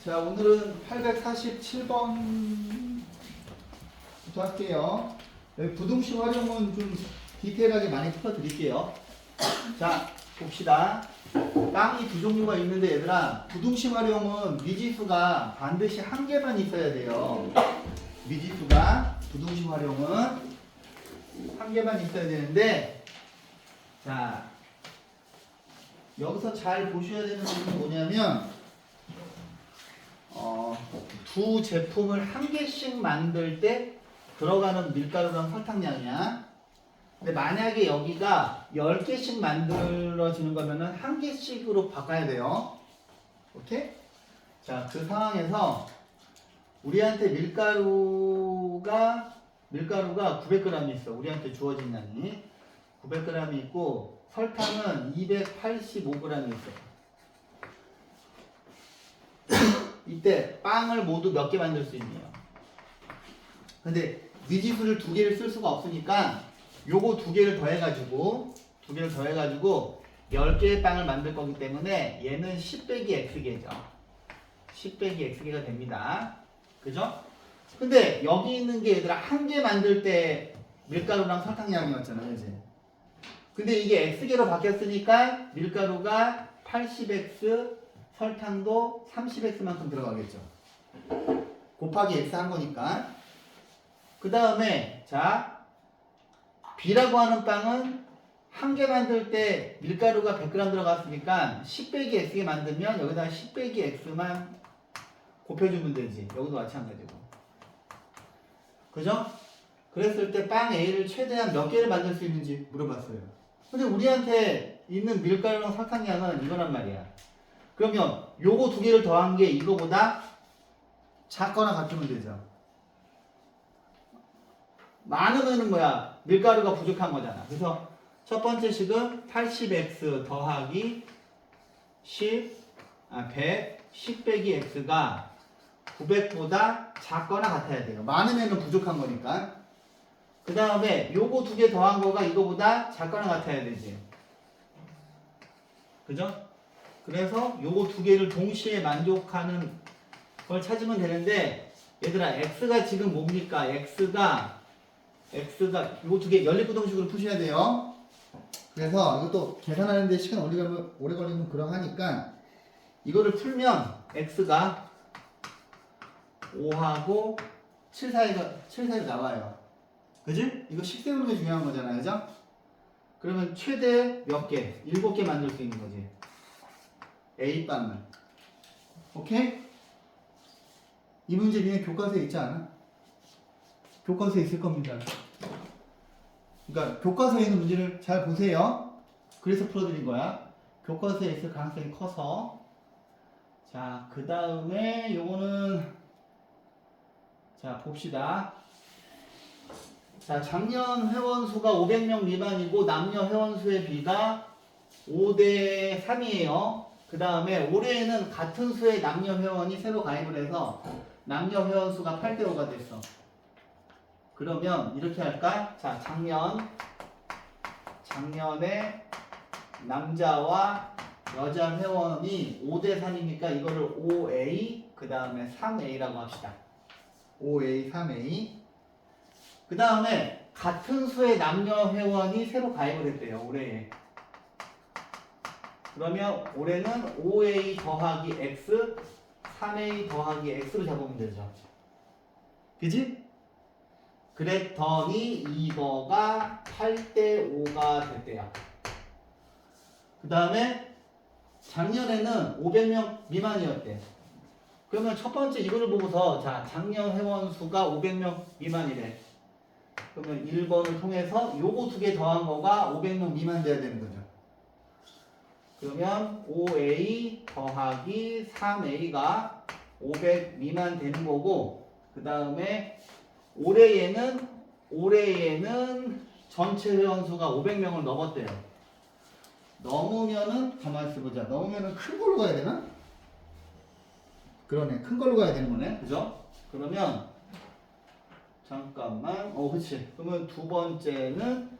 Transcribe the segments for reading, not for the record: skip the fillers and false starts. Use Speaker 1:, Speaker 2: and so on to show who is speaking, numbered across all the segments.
Speaker 1: 자, 오늘은 847번부터 할게요. 여기 부등식 활용은 좀 디테일하게 많이 풀어드릴게요. 자, 봅시다. 땅이 두 종류가 있는데 얘들아, 부등식 활용은 미지수가 반드시 한 개만 있어야 돼요. 미지수가 부등식 활용은 한 개만 있어야 되는데, 자, 여기서 잘 보셔야 되는 부분은 뭐냐면 두 제품을 한 개씩 만들 때 들어가는 밀가루랑 설탕량이야. 근데 만약에 여기가 10개씩 만들어지는 거면은 한 개씩으로 바꿔야 돼요. 오케이? 자, 그 상황에서 우리한테 밀가루가 900g 있어. 우리한테 주어진 양이 900g이 있고 설탕은 285g이 있어. 이때 빵을 모두 몇 개 만들 수 있네요. 근데 미지수를 두 개를 쓸 수가 없으니까 요거 두 개를 더해가지고 10개의 빵을 만들 거기 때문에 얘는 10 빼기 x개죠. 10 빼기 x개가 됩니다. 그죠? 근데 여기 있는 게 얘들아 한 개 만들 때 밀가루랑 설탕량이었잖아요. 그지? 근데 이게 x개로 바뀌었으니까 밀가루가 80x, 설탕도 30x만큼 들어가겠죠. 곱하기 x 한 거니까. 그 다음에 자, B라고 하는 빵은 한 개 만들 때 밀가루가 100g 들어갔으니까 10 빼기 x개 만들면 여기다 10 빼기 x만 곱해주면 되지. 여기도 마찬가지고. 그죠? 그랬을 때 빵 A를 최대한 몇 개를 만들 수 있는지 물어봤어요. 근데 우리한테 있는 밀가루랑 설탕량은 이거란 말이야. 그러면 요거 두 개를 더한 게 이거보다 작거나 같으면 되죠. 많으면은 뭐야? 밀가루가 부족한 거잖아. 그래서 첫 번째 식은 80x 더하기 10 빼기 x가 900보다 작거나 같아야 돼요. 많으면은 부족한 거니까. 그 다음에 요거 두 개 더한 거가 이거보다 작거나 같아야 되지. 그죠? 그래서 요거 두 개를 동시에 만족하는 걸 찾으면 되는데 얘들아 x가 지금 뭡니까? x가 요거 두 개 연립부등식으로 푸셔야 돼요. 그래서 이것도 계산하는데 시간 오래 걸리면 그러하니까 이거를 풀면 x가 5하고 7 사이가 나와요. 그지? 이거 식 세우는 게 중요한 거잖아요. 그죠? 그러면 최대 몇 개? 7개 만들 수 있는 거지. A빵을. 오케이? 이 문제 위에 교과서에 있지 않아? 교과서에 있을 겁니다. 그러니까 교과서에 있는 문제를 잘 보세요. 그래서 풀어드린 거야. 교과서에 있을 가능성이 커서. 자, 그 다음에 요거는 자, 봅시다. 자, 작년 회원 수가 500명 미만이고 남녀 회원수의 비가 5대 3이에요. 그 다음에 올해에는 같은 수의 남녀 회원이 새로 가입을 해서 남녀 회원 수가 8대 5가 됐어. 그러면 이렇게 할까? 자, 작년에 남자와 여자 회원이 5대 3이니까 이거를 5A 그 다음에 3A라고 합시다. 5A, 3A. 그 다음에 같은 수의 남녀 회원이 새로 가입을 했대요. 올해에. 그러면 올해는 5A 더하기 X, 3A 더하기 X로 잡으면 되죠. 그지? 그랬더니 이거가 8대 5가 됐대요. 그 다음에 작년에는 500명 미만이었대. 그러면 첫 번째 이거를 보고서 자, 작년 회원 수가 500명 미만이래. 그러면 1번을 통해서 요거 두 개 더한 거가 500명 미만 돼야 되는 거죠. 그러면 5A 더하기 3A가 500 미만 되는 거고, 그 다음에 올해에는 전체 회원수가 500명을 넘었대요. 넘으면은 가만히 있어보자. 넘으면은 큰 걸로 가야 되나? 그러네. 큰 걸로 가야 되는 거네. 그죠? 그러면 잠깐만. 그치. 그러면 두 번째는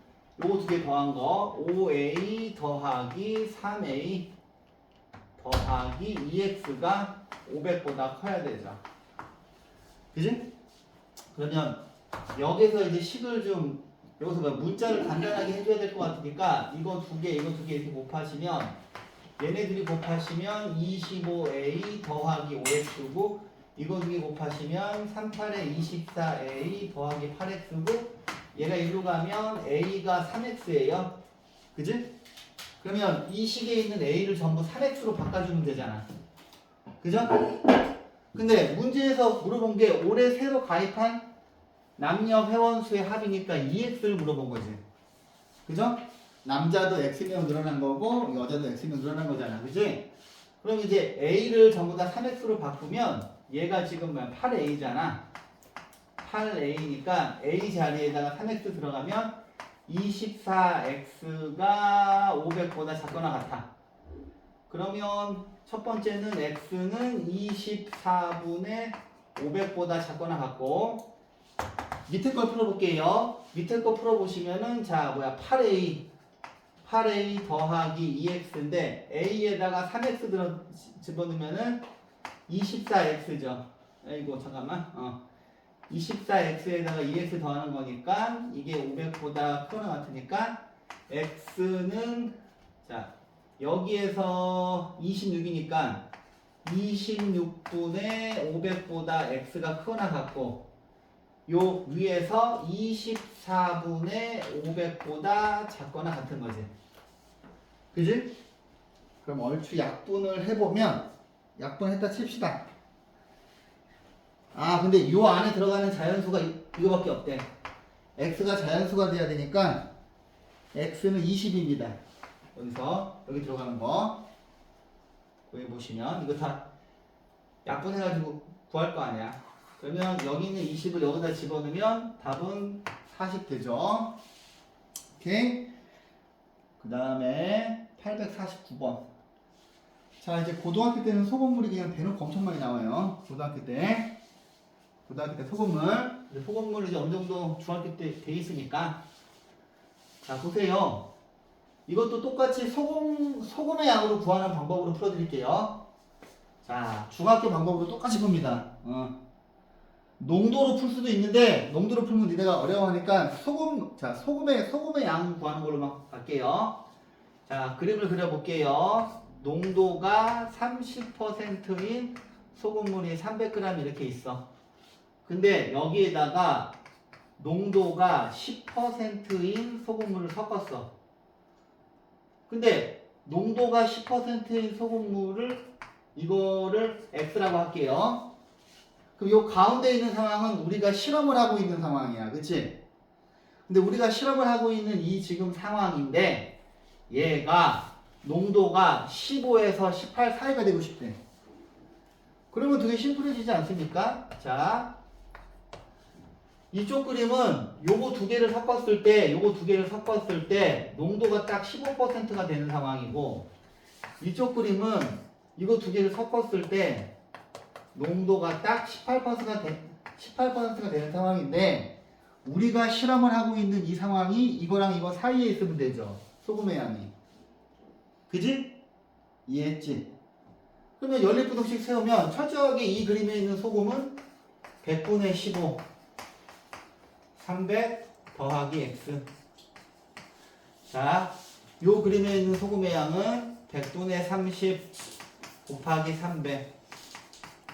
Speaker 1: 요거 두 개 더한 거 5A 더하기 3A 더하기 2x가 500보다 커야 되죠. 그지? 그러면 여기서 이제 식을 좀 여기서 뭐 문자를 간단하게 해줘야 될 것 같으니까 이거 두 개, 이거 두 개 이렇게 곱하시면 얘네들이 곱하시면 25a 더하기 5x고 이거 두 개 곱하시면 38에 24a 더하기 8x고 얘가 이리로 가면 a가 3x예요. 그지? 그러면 이 식에 있는 a를 전부 3x로 바꿔주면 되잖아. 그죠? 근데 문제에서 물어본 게 올해 새로 가입한 남녀 회원수의 합이니까 2x를 물어본 거지. 그죠? 남자도 x명 늘어난 거고 여자도 x명 늘어난 거잖아. 그지? 그럼 이제 a를 전부 다 3x로 바꾸면 얘가 지금 8a잖아. 8a니까 a 자리에다가 3x 들어가면 24x가 500보다 작거나 같아. 그러면 첫 번째는 x는 24분의 500보다 작거나 같고 밑에 걸 풀어볼게요. 밑에 거 풀어보시면은 자 8a 더하기 2x인데 a에다가 3x 집어넣으면은 24x죠. 아이고 잠깐만 24x에다가 2x 더하는 거니까 이게 500보다 크거나 같으니까 x는 자 여기에서 26이니까 26분의 500보다 x가 크거나 같고 요 위에서 24분의 500보다 작거나 같은 거지. 그지? 그럼 얼추 약분을 해보면 약분했다 칩시다. 아 근데 요 안에 들어가는 자연수가 이거밖에 없대. x가 자연수가 돼야 되니까 x는 20입니다. 여기서 여기 들어가는 거 여기 보시면 이거 다 약분해가지고 구할 거 아니야. 그러면 여기 있는 20을 여기다 집어넣으면 답은 40 되죠. 오케이. 그 다음에 849번. 자 이제 고등학교 때는 소금물이 그냥 대놓고 엄청 많이 나와요. 고등학교 때 소금물. 소금물 이제 어느 정도 중학교 때 돼 있으니까. 자 보세요. 이것도 똑같이 소금의 양으로 구하는 방법으로 풀어드릴게요. 자 중학교 방법으로 똑같이 풉니다. 농도로 풀 수도 있는데 농도로 풀면 니네가 어려워하니까 소금의 양 구하는 걸로만 갈게요. 자 그림을 그려볼게요. 농도가 30%인 소금물이 300g 이렇게 있어. 근데 여기에다가 농도가 10%인 소금물을 섞었어. 근데 농도가 10%인 소금물을 이거를 X라고 할게요. 그럼 요 가운데 있는 상황은 우리가 실험을 하고 있는 상황이야. 그치? 근데 우리가 실험을 하고 있는 이 지금 상황인데 얘가 농도가 15에서 18 사이가 되고 싶대. 그러면 되게 심플해지지 않습니까? 자, 이쪽 그림은 요거 두 개를 섞었을 때 농도가 딱 15%가 되는 상황이고 이쪽 그림은 이거 두 개를 섞었을 때 농도가 딱 18%가 되는 상황인데 우리가 실험을 하고 있는 이 상황이 이거랑 이거 사이에 있으면 되죠. 소금의 양이. 그지? 이해했지? 그러면 연립부등식 세우면 철저하게 이 그림에 있는 소금은 100분의 15 300 더하기 x. 자, 요 그림에 있는 소금의 양은 100분의 30 곱하기 300.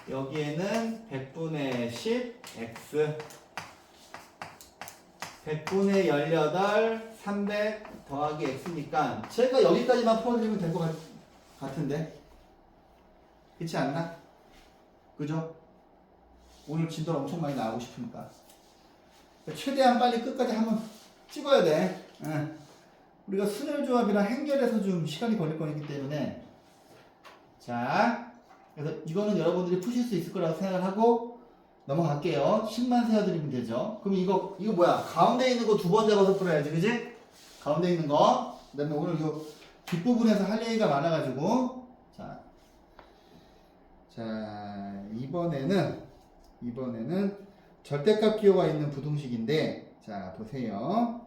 Speaker 1: 여기에는 100분의 10 x. 100분의 18 300 더하기 x니까 제가 여기까지만 풀어드리면 될 것 같은데 그렇지 않나? 그죠? 오늘 진도 엄청 많이 나오고 싶으니까 최대한 빨리 끝까지 한번 찍어야 돼. 우리가 순혈조합이랑 행렬에서 좀 시간이 걸릴 거기 때문에 자 그래서 이거는 여러분들이 푸실 수 있을 거라고 생각을 하고 넘어갈게요. 10만 세어드리면 되죠. 그럼 이거 뭐야? 가운데 있는 거 두 번 잡아서 풀어야지, 그지? 가운데 있는 거. 그 다음에 오늘 요 뒷부분에서 할 얘기가 많아가지고 자 이번에는 절대값 기호가 있는 부등식인데 자 보세요.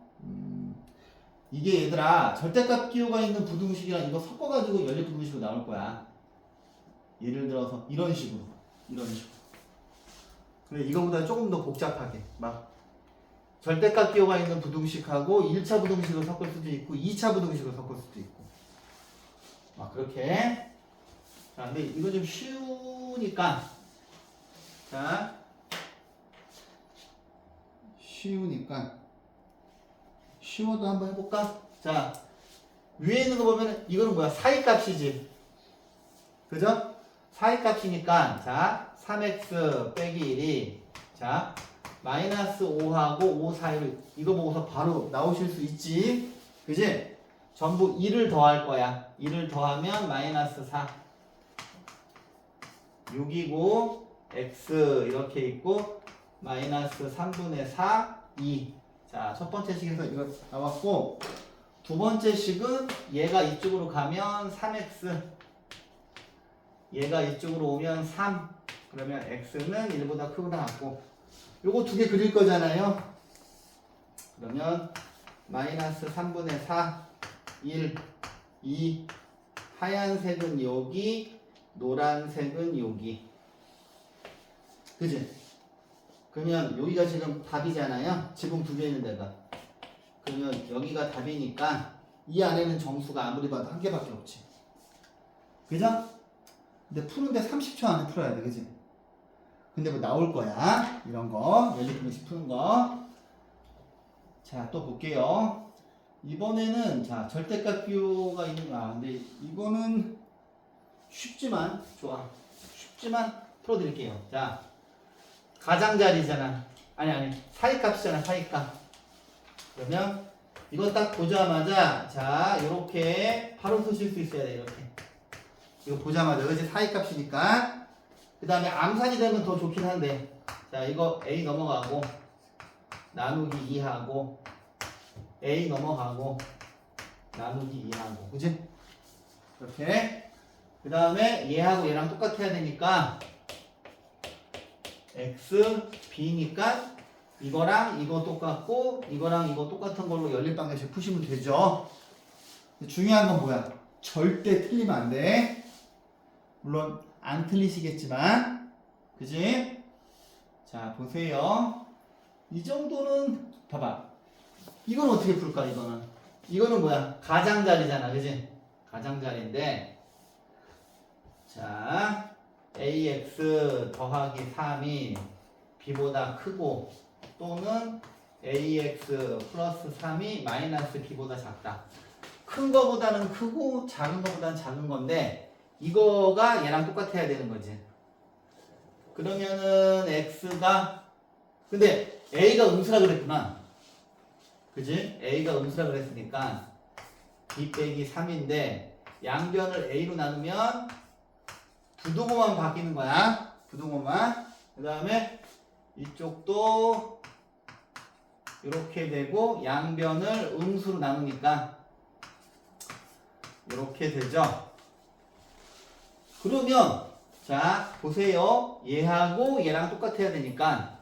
Speaker 1: 이게 얘들아 절대값 기호가 있는 부등식이랑 이거 섞어가지고 연립 부등식으로 나올 거야. 예를 들어서 이런 식으로. 근데 이거보다 조금 더 복잡하게 막 절대값 기호가 있는 부등식하고 1차 부등식을 섞을 수도 있고 2차 부등식을 섞을 수도 있고 막 그렇게. 자, 근데 이거 좀 쉬우니까 자 쉬워도 한번 해볼까? 자, 위에 있는 거 보면 이거는 뭐야? 사이값이지. 그죠? 사이값이니까 자 3x 빼기 1이 자 마이너스 5하고 5 사이를 이거 보고서 바로 나오실 수 있지. 그지? 전부 1을 더할 거야. 1을 더하면 마이너스 4 6이고 x 이렇게 있고 마이너스 3분의 4 2. 자, 첫 번째 식에서 이거 나왔고 두 번째 식은 얘가 이쪽으로 가면 3x 얘가 이쪽으로 오면 3 그러면 x는 1보다 크거나 같고 요거 두 개 그릴 거잖아요. 그러면 마이너스 3분의 4 1 2 하얀색은 여기 노란색은 여기. 그지? 그러면 여기가 지금 답이잖아요. 지금 두 개 있는 데가. 그러면 여기가 답이니까 이 안에는 정수가 아무리 봐도 한 개밖에 없지. 그죠? 근데 푸는데 30초 안에 풀어야 돼. 그지? 근데 뭐 나올 거야. 이런 거. 연립분식 푸는 거. 자, 또 볼게요. 이번에는 자, 절대값 기호가 있는 거. 근데 이거는 쉽지만 좋아. 쉽지만 풀어드릴게요. 자, 가장자리잖아. 아니 사이값이잖아. 사이값. 그러면 이거 딱 보자마자 자 요렇게 바로 쓰실 수 있어야 돼. 이렇게 이거 보자마자 그치? 사이값이니까. 그 다음에 암산이 되면 더 좋긴 한데 자 이거 a 넘어가고 나누기 2하고 a 넘어가고 나누기 2하고 그치? 이렇게. 그 다음에 얘하고 얘랑 똑같아야 되니까 x, b니까 이거랑 이거 똑같고 이거랑 이거 똑같은 걸로 연립방정식 푸시면 되죠. 중요한 건 뭐야? 절대 틀리면 안 돼. 물론 안 틀리시겠지만 그지? 자 보세요. 이 정도는 봐봐. 이건 어떻게 풀까? 이거는 뭐야? 가장자리잖아. 그지? 가장자리인데 자 ax 더하기 3이 b보다 크고 또는 ax 플러스 3이 마이너스 b보다 작다. 큰 거보다는 크고 작은 거보다는 작은 건데 이거가 얘랑 똑같아야 되는 거지. 그러면은 x가 근데 a가 음수라 그랬구나. 그지? a가 음수라 그랬으니까 b 빼기 3인데 양변을 a로 나누면 부동호만 바뀌는 거야. 부동호만. 그 다음에 이쪽도 이렇게 되고 양변을 음수로 나누니까 이렇게 되죠. 그러면 자 보세요. 얘하고 얘랑 똑같아야 되니까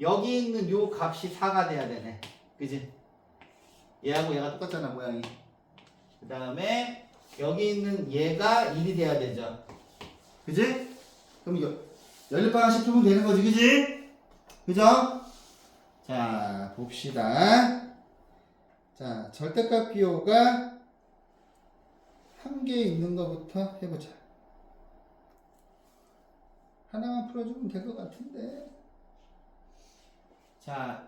Speaker 1: 여기 있는 요 값이 4가 돼야 되네. 그지? 얘하고 얘가 똑같잖아 모양이. 그 다음에 여기 있는 얘가 1이 돼야 되죠. 그지? 그럼 연립방정식 풀면 되는 거지. 그지? 그죠? 자 봅시다. 자 절대값 기호가 한 개 있는 것부터 해보자. 하나만 풀어주면 될 것 같은데. 자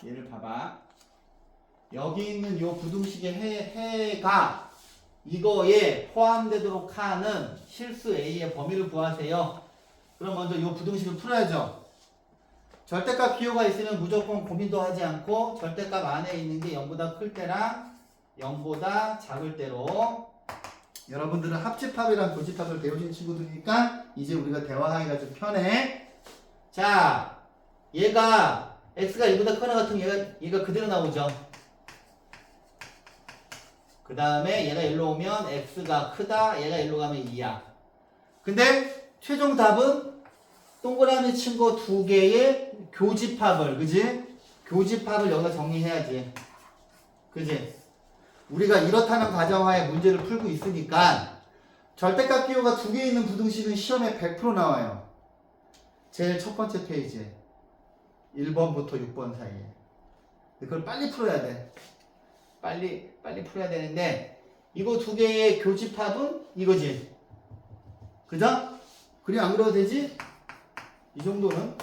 Speaker 1: 얘를 봐봐. 여기 있는 요 부등식의 해가 이거에 포함되도록 하는 실수 A의 범위를 구하세요. 그럼 먼저 요 부등식을 풀어야죠. 절대값 기호가 있으면 무조건 고민도 하지 않고 절대값 안에 있는 게 0보다 클 때랑 0보다 작을 때로. 여러분들은 합집합이랑 교집합을 배우신 친구들이니까 이제 우리가 대화하기가 좀 편해. 자, 얘가 x가 1보다 크거나 같으면 얘가 그대로 나오죠. 그 다음에 얘가 1로 오면 x가 크다. 얘가 1로 가면 2야. 근데 최종 답은 동그라미 친 거 두 개의 교집합을, 그지? 교집합을 여기다 정리해야지. 그지? 우리가 이렇다는 가정하에 문제를 풀고 있으니까 절대값 기호가 두 개 있는 부등식은 시험에 100% 나와요. 제일 첫 번째 페이지에 1번부터 6번 사이에. 그걸 빨리 풀어야 돼. 빨리 풀어야 되는데 이거 두 개의 교집합은 이거지. 그죠? 그래 안 그래도 되지? 이 정도는.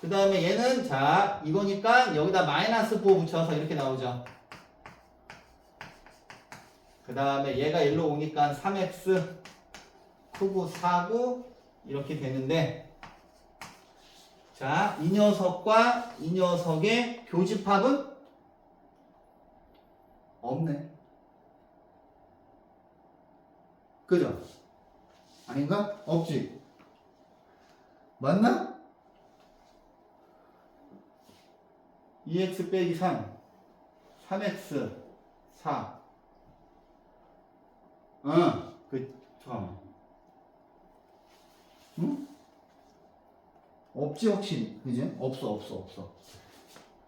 Speaker 1: 그 다음에 얘는 자 이거니까 여기다 마이너스 4 붙여서 이렇게 나오죠. 그 다음에 얘가 1로 오니까 3x 크고 4고 이렇게 되는데 자 이 녀석과 이 녀석의 교집합은 없네. 그죠? 아닌가? 없지. 맞나? 2x 빼기 3 3x 4 잠깐만. 응? 없지 확실히. 그지? 없어.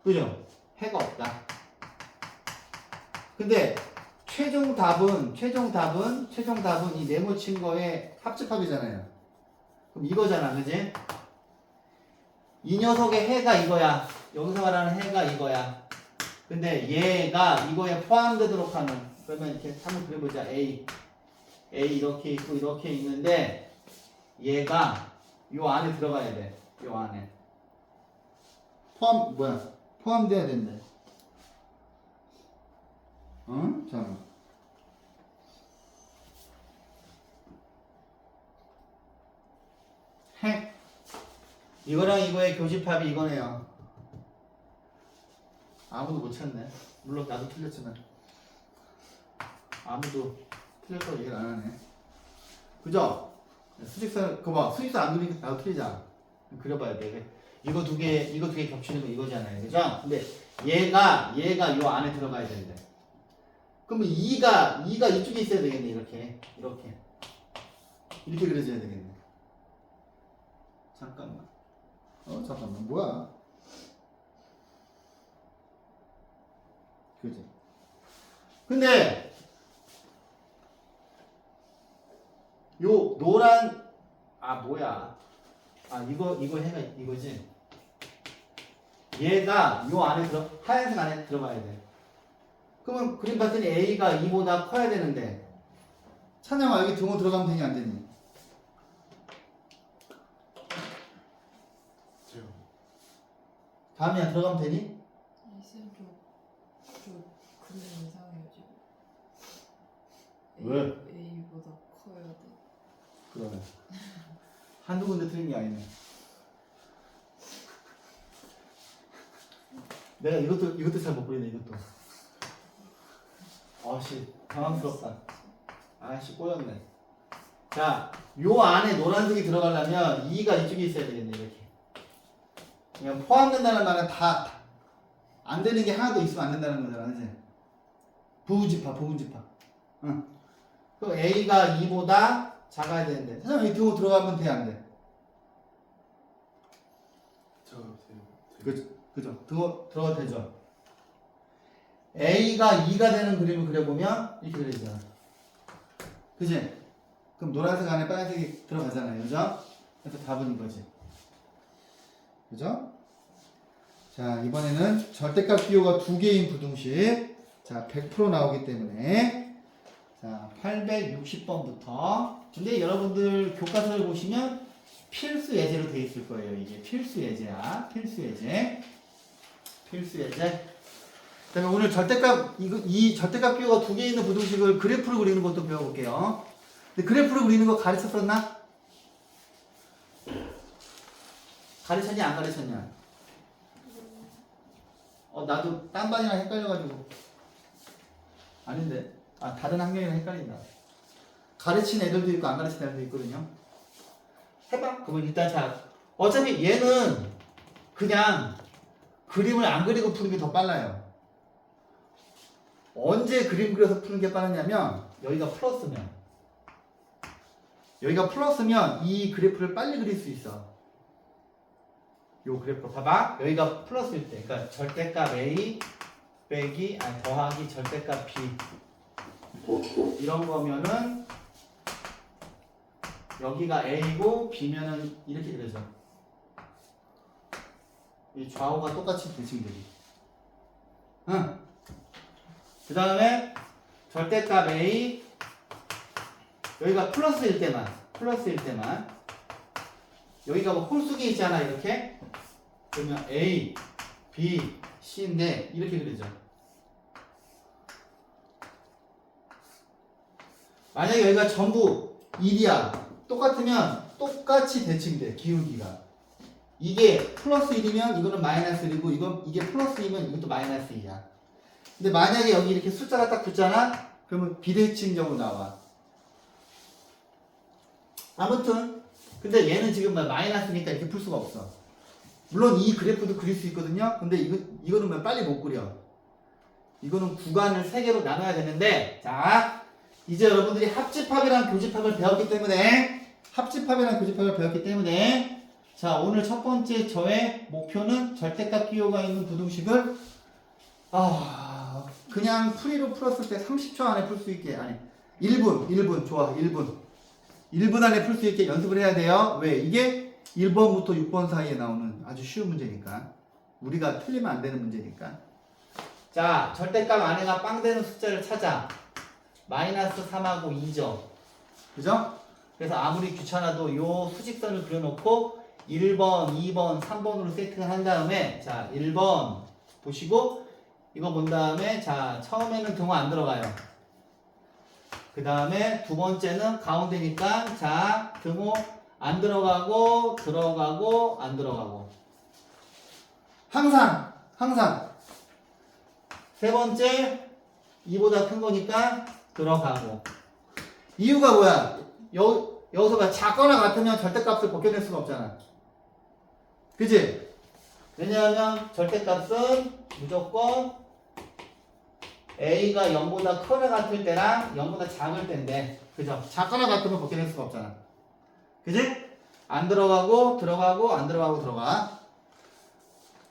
Speaker 1: 그죠? 해가 없다. 근데 최종 답은 이 네모친 거의 합집합이잖아요. 그럼 이거잖아, 그지? 이 녀석의 해가 이거야. 여기서 말하는 해가 이거야. 근데 얘가 이거에 포함되도록 하는, 그러면 이렇게 한번 그려보자. A 이렇게 있고 이렇게 있는데 얘가 요 안에 들어가야 돼. 요 안에 포함돼야 된대. 응? 잠깐만. 해 이거랑 이거의 교집합이 이거네요. 아무도 못 찾네. 물론 나도 틀렸지만 아무도 틀릴 거 얘기를 안 하네. 그죠? 수직선 그거 봐. 수직선 안 그리니까 나도 틀리잖아. 그려봐야 돼. 이거 두 개 겹치는 거 이거잖아요. 그죠? 근데 얘가 요 안에 들어가야 되는데. 그러면 2가 이쪽에 있어야 되겠네. 이렇게 그려져야 되겠네. 잠깐만. 뭐야? 그지? 근데 요 노란 뭐야? 이거 해가 이거지. 얘가 요 안에 하얀색 안에 들어가야 돼. 그러면 그림 봤더니 A가 2보다 커야 되는데 찬영아 여기 등호 들어가면 되니 안 되니? 다음이야 들어가면 되니?
Speaker 2: 쌤 좀 그림 이상해요 지금.
Speaker 1: 왜?
Speaker 2: A보다 커야 돼.
Speaker 1: 그러네. 한두 군데 틀린 게 아니네. 내가 이것도 잘 못 그리네 이것도. 당황스럽다. 꼬였네. 자, 요 안에 노란색이 들어가려면 2가 이쪽에 있어야 되겠네 이렇게. 그냥 포함된다는 말은 다 안 되는 게 하나도 있으면 안 된다는 거잖아, 그지? 부분집합. 응. 그럼 A가 2보다 작아야 되는데, 사실 이 등호 들어가면 돼, 안 돼? 그죠? 등호 들어가도 되죠? A가 2가 되는 그림을 그려보면 이렇게 그려지잖아. 그지? 그럼 노란색 안에 빨간색이 들어가잖아요, 그죠? 그래서 답은 이거지. 그죠? 자, 이번에는 절대값 기호가 두 개인 부등식. 자, 100% 나오기 때문에. 자, 860번부터. 근데 여러분들 교과서를 보시면 필수 예제로 되어 있을 거예요. 이게 필수 예제야. 필수 예제. 그다음에 오늘 이 절대값 기호가 두 개 있는 부등식을 그래프로 그리는 것도 배워볼게요. 근데 그래프로 그리는 거 가르쳤었나? 가르쳤냐 안 가르쳤냐? 나도 딴 반이랑 헷갈려가지고. 아닌데. 다른 학년이랑 헷갈린다. 가르친 애들도 있고 안 가르친 애들도 있거든요. 해봐. 그러면 일단 어차피 얘는 그냥 그림을 안 그리고 푸는 게 더 빨라요. 언제 그림 그려서 푸는 게 빠르냐면 여기가 플러스면 이 그래프를 빨리 그릴 수 있어. 요 그래프 봐봐. 여기가 플러스일 때, 그러니까 절대값 A 빼기 더하기 절대값 b 이런 거면은 여기가 a고 b면은 이렇게 되죠. 이 좌우가 똑같이 대칭되기. 응. 그 다음에 절대값 a 여기가 플러스일 때만 여기가 뭐 홀수기 있잖아 이렇게. 그러면 a, b, c인데 이렇게 그리죠. 만약에 여기가 전부 1이야 똑같으면 똑같이 대칭돼 기울기가. 이게 플러스 1이면 이거는 마이너스 1이고 이게 플러스 2면 이것도 마이너스 2야. 근데 만약에 여기 이렇게 숫자가 딱 붙잖아? 그러면 비대칭적으로 나와. 아무튼 근데 얘는 지금 마이너스니까 이렇게 풀 수가 없어. 물론 이 그래프도 그릴 수 있거든요. 근데 이거는 빨리 못 그려. 이거는 구간을 3개로 나눠야 되는데 자 이제 여러분들이 합집합이랑 교집합을 배웠기 때문에 자 오늘 첫 번째 저의 목표는 절대값 기호가 있는 부등식을 그냥 풀이로 풀었을 때 30초 안에 풀 수 있게 1분 좋아 1분 안에 풀 수 있게 연습을 해야 돼요. 왜? 이게 1번부터 6번 사이에 나오는 아주 쉬운 문제니까 우리가 틀리면 안 되는 문제니까. 자 절대값 안에가 빵 되는 숫자를 찾아. 마이너스 3하고 2죠. 그죠? 그래서 아무리 귀찮아도 요 수직선을 그려놓고 1번, 2번, 3번으로 세팅을 한 다음에 자 1번 보시고 이거 본 다음에 자 처음에는 등호 안 들어가요. 그 다음에 두 번째는 가운데니까 자 등호 안 들어가고 들어가고 안 들어가고 항상 세 번째 2보다 큰 거니까 들어가고. 이유가 뭐야? 여기서가 작거나 같으면 절대값을 벗겨낼 수가 없잖아. 그치? 왜냐하면 절대값은 무조건 a가 0보다 크거나 같을 때랑 0보다 작을 때인데 그죠? 작거나 같으면 벗겨낼 수가 없잖아. 그치? 안 들어가고 들어가고 안 들어가고 들어가.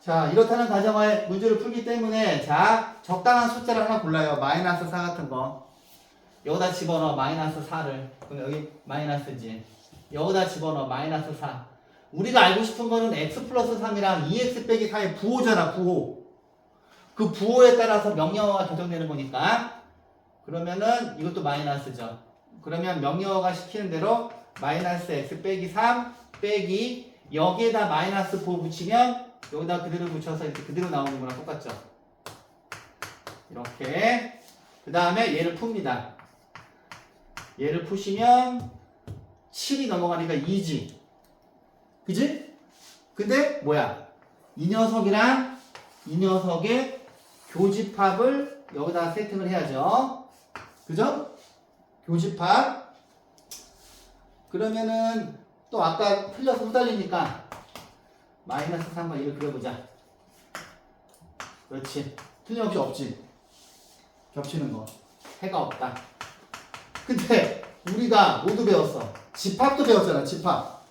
Speaker 1: 자 이렇다는 가정하에 문제를 풀기 때문에 자 적당한 숫자를 하나 골라요. 마이너스 4 같은 거 여기다 집어넣어. 마이너스 4를. 그럼 여기 마이너스지. 여기다 집어넣어. 마이너스 4. 우리가 알고 싶은 거는 x 플러스 3이랑 2x 빼기 4의 부호잖아. 부호. 그 부호에 따라서 명령어가 결정되는 거니까 그러면은 이것도 마이너스죠. 그러면 명령어가 시키는 대로 마이너스 x 빼기 3 빼기 여기에다 마이너스 부호 붙이면 여기다 그대로 붙여서 이렇게 그대로 나오는 거랑 똑같죠. 이렇게. 그 다음에 얘를 풉니다. 얘를 푸시면 7이 넘어가니까 2지. 그지? 근데 뭐야? 이 녀석이랑 이 녀석의 교집합을 여기다 세팅을 해야죠. 그죠? 교집합. 그러면은 또 아까 틀려서 후달리니까 마이너스 3과 1을 그려보자. 그렇지. 틀림없이 없지. 겹치는 거. 해가 없다. 근데 우리가 모두 배웠어. 집합도 배웠잖아. 집합.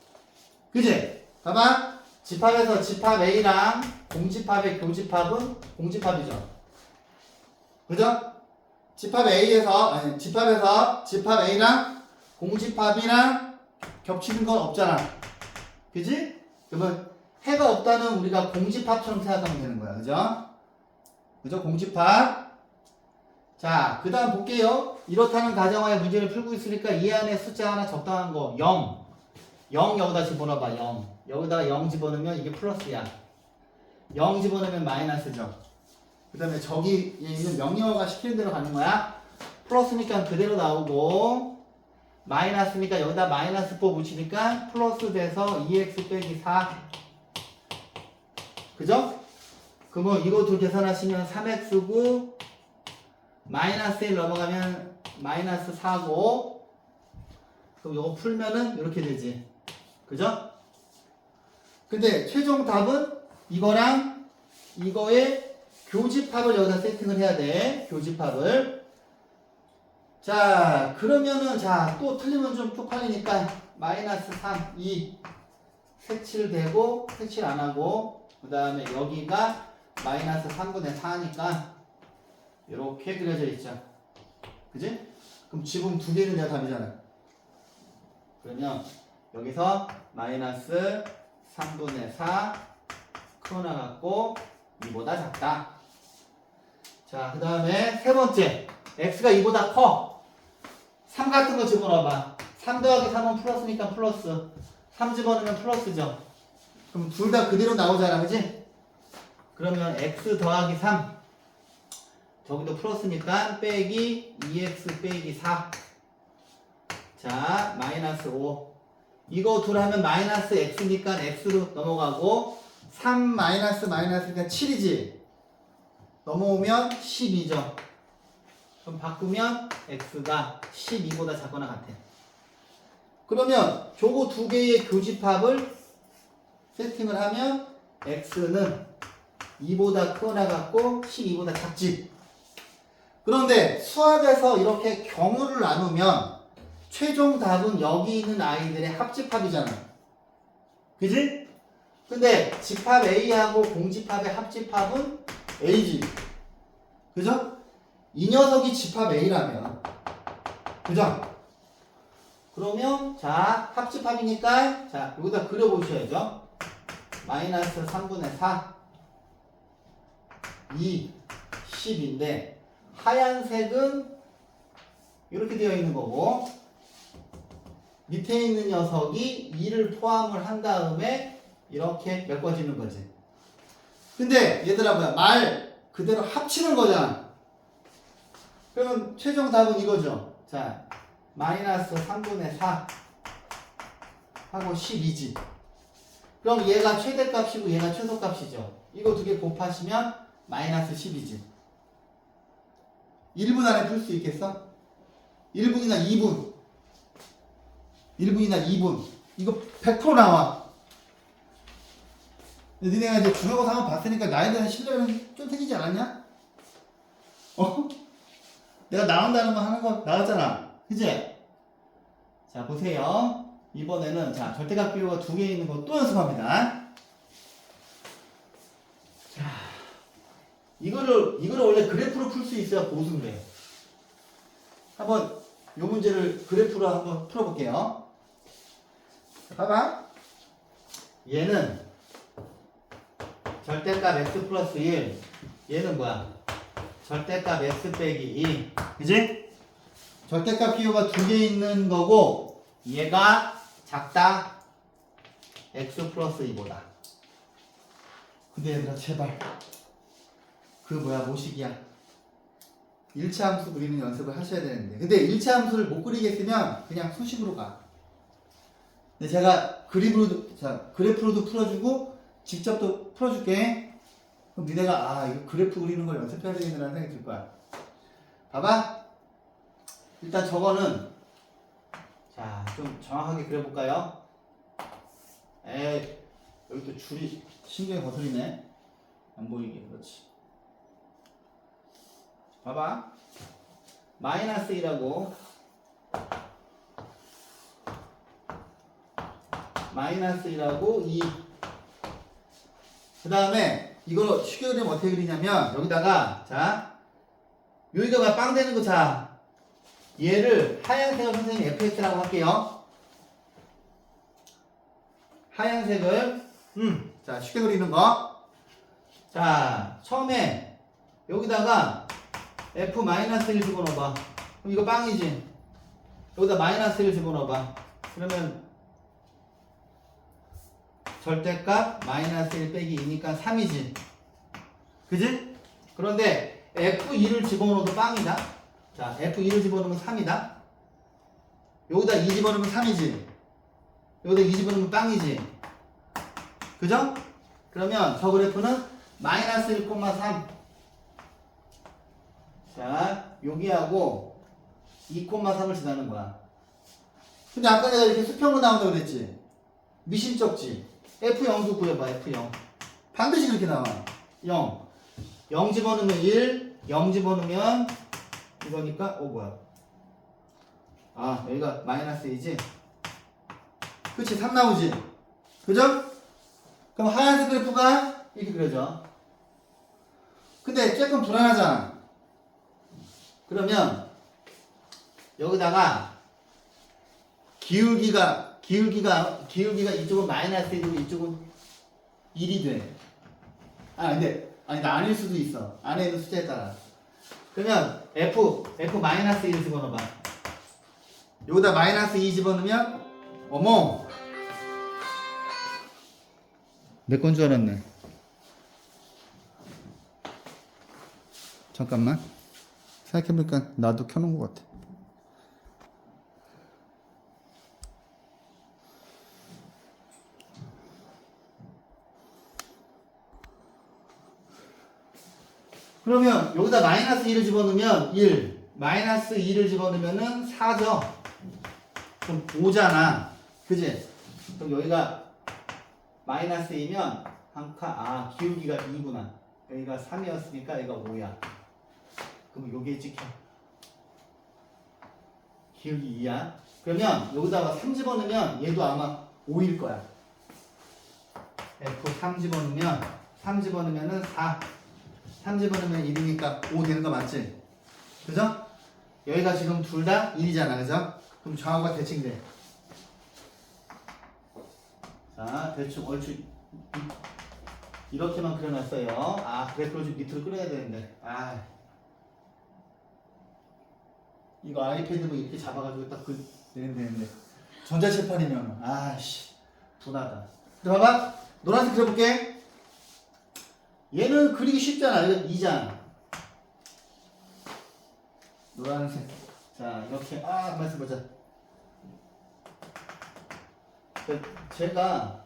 Speaker 1: 그지? 봐봐. 집합에서 집합 A랑 공집합의 교집합은 공집합이죠. 그죠? 집합 A에서 집합 A랑 공집합이랑 겹치는 건 없잖아. 그지? 그러면 해가 없다는 우리가 공집합처럼 생각하면 되는 거야. 그죠? 그죠? 공집합. 자, 그 다음 볼게요. 이렇다는 가정하에 문제를 풀고 있으니까 이 안에 숫자 하나 적당한 거 0. 0 여기다 집어넣어봐. 0. 여기다가 0 집어넣으면 이게 플러스야. 0 집어넣으면 마이너스죠. 그 다음에 저기 있는 명령어가 시키는 대로 가는 거야. 플러스니까 그대로 나오고 마이너스니까 여기다 마이너스 4 붙이니까 플러스 돼서 2x 빼기 4. 그죠? 그러면 이거 둘 계산하시면 3x고 마이너스 1 넘어가면 마이너스 4고 그럼 이거 풀면은 이렇게 되지. 그죠? 근데 최종 답은 이거랑 이거의 교집합을 여기다 세팅을 해야 돼. 교집합을. 자, 그러면은 자, 또 틀리면 좀 쪽팔리니까 마이너스 3, 2 색칠되고 색칠 안 하고 그 다음에 여기가 마이너스 3분의 4니까 이렇게 그려져 있죠. 그지? 그럼 지붕 두 개는 다 답이잖아. 그러면 여기서 마이너스 3분의 4 크로나 같고 2보다 작다. 자, 그 다음에 세 번째. x가 2보다 커. 3 같은 거 집어넣어봐. 3 더하기 3은 플러스니까 플러스. 3 집어넣으면 플러스죠. 그럼 둘 다 그대로 나오잖아. 그지? 그러면 x 더하기 3. 저기도 플러스니까 빼기 2x 빼기 4. 자, 마이너스 5. 이거 둘 하면 마이너스 x니까 x로 넘어가고 3 마이너스니까 7이지. 넘어오면 12죠. 그럼 바꾸면 x가 12보다 작거나 같아. 그러면 저거 두 개의 교집합을 세팅을 하면 x는 2보다 크거나 같고 12보다 작지. 그런데 수학에서 이렇게 경우를 나누면 최종 답은 여기 있는 아이들의 합집합이잖아. 그지? 근데 집합 A하고 공집합의 합집합은 A지. 그죠? 이 녀석이 집합 A라면. 그죠? 그러면 자 합집합이니까 자 여기다 그려보셔야죠. 마이너스 3분의 4 2 10인데 하얀색은 이렇게 되어 있는 거고 밑에 있는 녀석이 2를 포함을 한 다음에 이렇게 메꿔지는 거지. 근데 얘들아 뭐야 말 그대로 합치는 거잖아. 그러면 최종 답은 이거죠. 자 마이너스 3분의 4 하고 12지. 그럼 얘가 최대값이고 얘가 최소값이죠. 이거 두 개 곱하시면 마이너스 10이지. 1분 안에 풀 수 있겠어? 1분이나 2분. 1분이나 2분. 이거 100% 나와. 니네가 이제 중요고사 한번 봤으니까 나에 대한 신뢰는 좀 생기지 않았냐? 어? 내가 나온다는 거 하는 거 나왔잖아. 그치? 자, 보세요. 이번에는 자, 절대값 비호가 두 개 있는 거 또 연습합니다. 자, 이거를 원래 그래프로 풀 수 있어야 고수인데. 한번 이 문제를 그래프로 한번 풀어볼게요. 자, 봐봐. 얘는 절대값 x 플러스 1. 얘는 뭐야? 절대값 x 빼기 2. 그지? 절대값 비호가 두 개 있는 거고 얘가 작다. x 플러스 2보다. 근데 얘들아 제발 그 뭐야 모식이야. 1차 함수 그리는 연습을 하셔야 되는데 근데 1차 함수를 못 그리겠으면 그냥 수식으로 가. 근데 제가 그림으로도 자 그래프로도 풀어주고 직접도 풀어줄게. 그럼 니네가 아 이거 그래프 그리는 걸 연습해야 되겠다는 생각이 들 거야. 봐봐. 일단 저거는 자 좀 정확하게 그려볼까요? 여기 또 줄이 신경이 거슬리네. 안 보이게. 그렇지. 봐봐. 마이너스 1하고 마이너스 1하고 2. 그 다음에 이거 쉽게 그리면 어떻게 그리냐면 여기다가 자 여기가 빵 되는 거 자 얘를 하얀색을 선생님 fx라고 할게요. 하얀색을 자 쉽게 그리는 거. 자 처음에 여기다가 f-1 집어넣어봐. 그럼 이거 빵이지. 여기다 마이너스 1 집어넣어봐. 그러면 절대값 마이너스 1 빼기 2니까 3이지. 그지? 그런데 f2를 집어넣어도 빵이다. 자 f2를 집어넣으면 3이다. 여기다 2 집어넣으면 3이지. 여기다 2 집어넣으면 빵이지. 그죠? 그러면 저 그래프는 마이너스 1,3. 자 여기하고 2,3을 지나는 거야. 근데 아까 내가 이렇게 수평으로 나온다고 그랬지. 미심쩍지. F0도 구해봐. F0 반드시 그렇게 나와. 0 0 집어넣으면 1 0 집어넣으면 이거니까 뭐야 아 여기가 마이너스 2지. 그치 3 나오지. 그죠? 그럼 하얀색 그래프가 이렇게 그려져. 근데 조금 불안하잖아. 그러면 여기다가 기울기가 이쪽은 마이너스 1이고 이쪽은 1이 돼. 아니다 아닐 수도 있어. 안에 있는 숫자에 따라. 그러면 f 마이너스 1 집어넣어봐. 여기다 마이너스 2 집어넣으면 어머 내 건 줄 알았네. 잠깐만 생각해보니까 나도 켜놓은 것 같아. 그러면 여기다 마이너스 1을 집어넣으면 1 마이너스 2를 집어넣으면은 4죠. 그럼 5잖아. 그지? 그럼 여기가 마이너스 2면 기울기가 2구나. 여기가 3이었으니까 여기가 5야. 그럼 여기에 찍혀. 기울기 2야. 그러면 여기다가 3 집어넣으면 얘도 아마 5일 거야. F 3 집어넣으면은 4. 3 집어넣으면 1이니까 5 되는 거 맞지? 그죠? 여기가 지금 둘 다 1이잖아. 그죠? 그럼 좌우가 대칭돼. 자, 대충 얼추 이렇게만 그려놨어요. 그래프를 좀 밑으로 끌어야 되는데. 이거 아이패드 뭐 이렇게 잡아가지고 딱 내면 되는데. 전자칠판이면, 분하다. 근데 봐봐. 노란색 그려볼게. 얘는 그리기 쉽잖아. 이거 2잖아. 노란색. 자, 이렇게, 가만있어 보자. 제가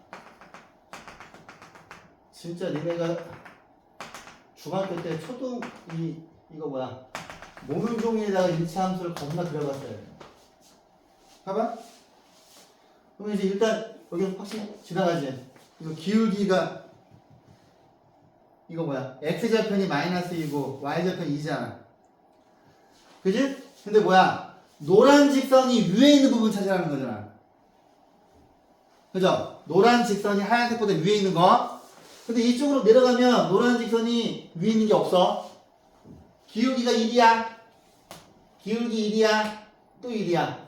Speaker 1: 진짜 니네가 중학교 때 이거 뭐야 모는 종이에다가 일치함수를 겁나 그려봤어요. 봐봐. 그러면 이제 일단 여기 확실히 지나가지. 이거 기울기가 이거 뭐야 x절편이 마이너스 2고 y절편이 2잖아. 그지? 근데 뭐야 노란 직선이 위에 있는 부분 찾으라는 거잖아. 그죠? 노란 직선이 하얀색보다 위에 있는 거. 근데 이쪽으로 내려가면 노란 직선이 위에 있는 게 없어. 기울기가 1이야. 기울기 1이야. 또 1이야.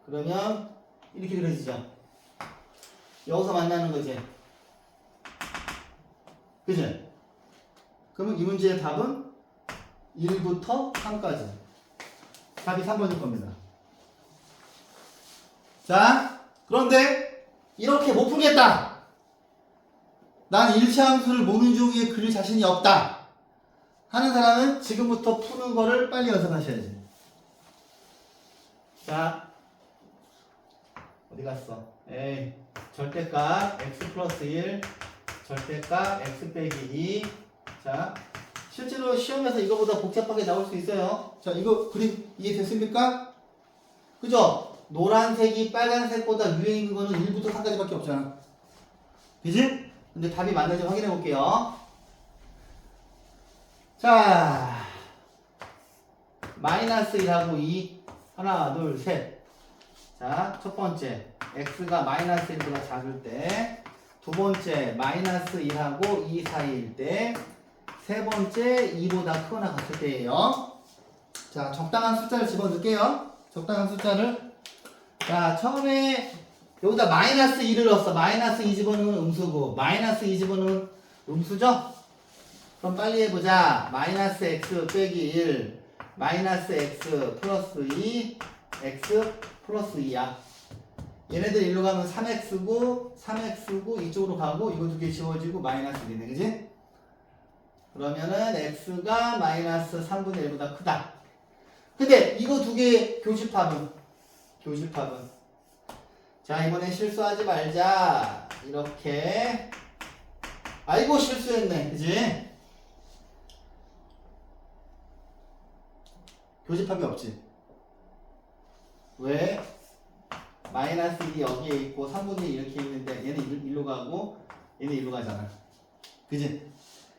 Speaker 1: 그러면 이렇게 그려지죠. 여기서 만나는 거지. 그치? 그러면 이 문제의 답은 1부터 3까지. 답이 3번일 겁니다. 자, 그런데 이렇게 못 풀겠다. 난 일치함수를 모는 종이에 그릴 자신이 없다 하는 사람은 지금부터 푸는 거를 빨리 연습하셔야지. 자, 어디 갔어? 절대값 x 플러스 1 절대값 x 빼기 2. 자, 실제로 시험에서 이거보다 복잡하게 나올 수 있어요. 자, 이거 그림 이해됐습니까? 그죠? 노란색이 빨간색보다 위에 있는 거는 1부터 3까지밖에 없잖아. 그지? 근데 답이 맞는지 확인해 볼게요. 자, 마이너스 1하고 2 하나 둘 셋. 자, 첫 번째 x가 마이너스 1보다 작을 때, 두 번째 마이너스 1하고 2 사이일 때, 세 번째 2보다 크거나 같을 때예요. 자, 적당한 숫자를 집어넣을게요. 적당한 숫자를. 자, 처음에 여기다 마이너스 2를 넣었어. 마이너스 2 집어넣으면 음수고 마이너스 2 집어넣으면 음수죠? 그럼 빨리 해보자. 마이너스 x 빼기 1 마이너스 x 플러스 2 x 플러스 2야. 얘네들 일로 가면 3x고 이쪽으로 가고 이거 두 개 지워지고 마이너스 1이네. 그지? 그러면은 x가 마이너스 3분의 1보다 크다. 근데 이거 두 개의 교집합은 자, 이번엔 실수하지 말자. 이렇게. 아이고 실수했네. 그지? 교집합이 없지. 왜? 마이너스 1이 여기에 있고 3분의 1 이렇게 있는데 얘는 일로 가고 얘는 일로 가잖아. 그지?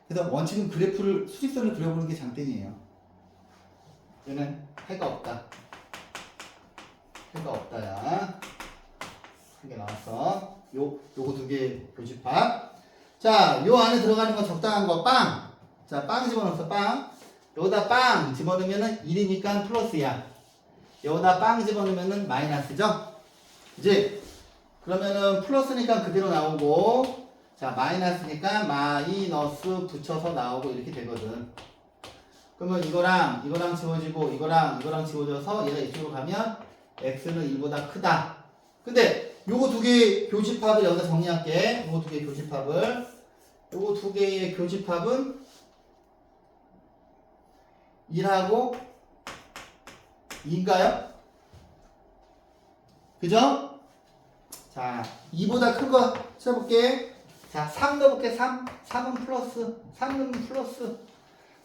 Speaker 1: 그래서 원칙은 그래프를 수직선을 그려보는 게 장땡이에요. 얘는 해가 없다. 해가 없다야. 이게 나왔어. 요거 두 개 교집합. 자, 요 안에 들어가는 거 적당한 거 빵. 자, 빵 집어넣었어. 빵. 여기다 빵 집어넣으면은 1이니까 플러스야. 여기다 빵 집어넣으면은 마이너스죠? 그지? 그러면은 플러스니까 그대로 나오고, 자, 마이너스니까 마이너스 붙여서 나오고 이렇게 되거든. 그러면 이거랑 지워지고, 이거랑 지워져서 얘가 이쪽으로 가면 x는 1보다 크다. 근데 요거 두 개의 교집합을 여기다 정리할게. 요거 두 개의 교집합을. 요거 두 개의 교집합은 1하고 2인가요? 그죠? 자, 2보다 큰 거 쳐볼게. 자, 3 넣어볼게. 3은 플러스. 3은 플러스.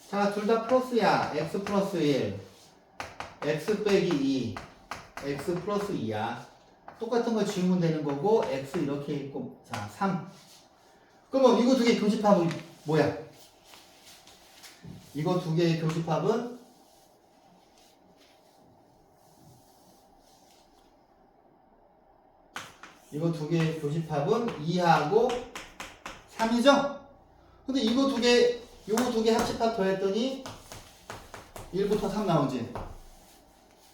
Speaker 1: 자, 둘 다 플러스야. x 플러스 1. x 빼기 2. x 플러스 2야. 똑같은 거 지우면 되는 거고, x 이렇게 있고, 자, 3. 그러면 이거 두 개의 교집합은 뭐야? 이거 두 개의 교집합은 이거 두 개의 교집합은 2하고 3이죠? 근데 이거 두 개, 요거 두 개 합집합 더했더니 1부터 3 나오지?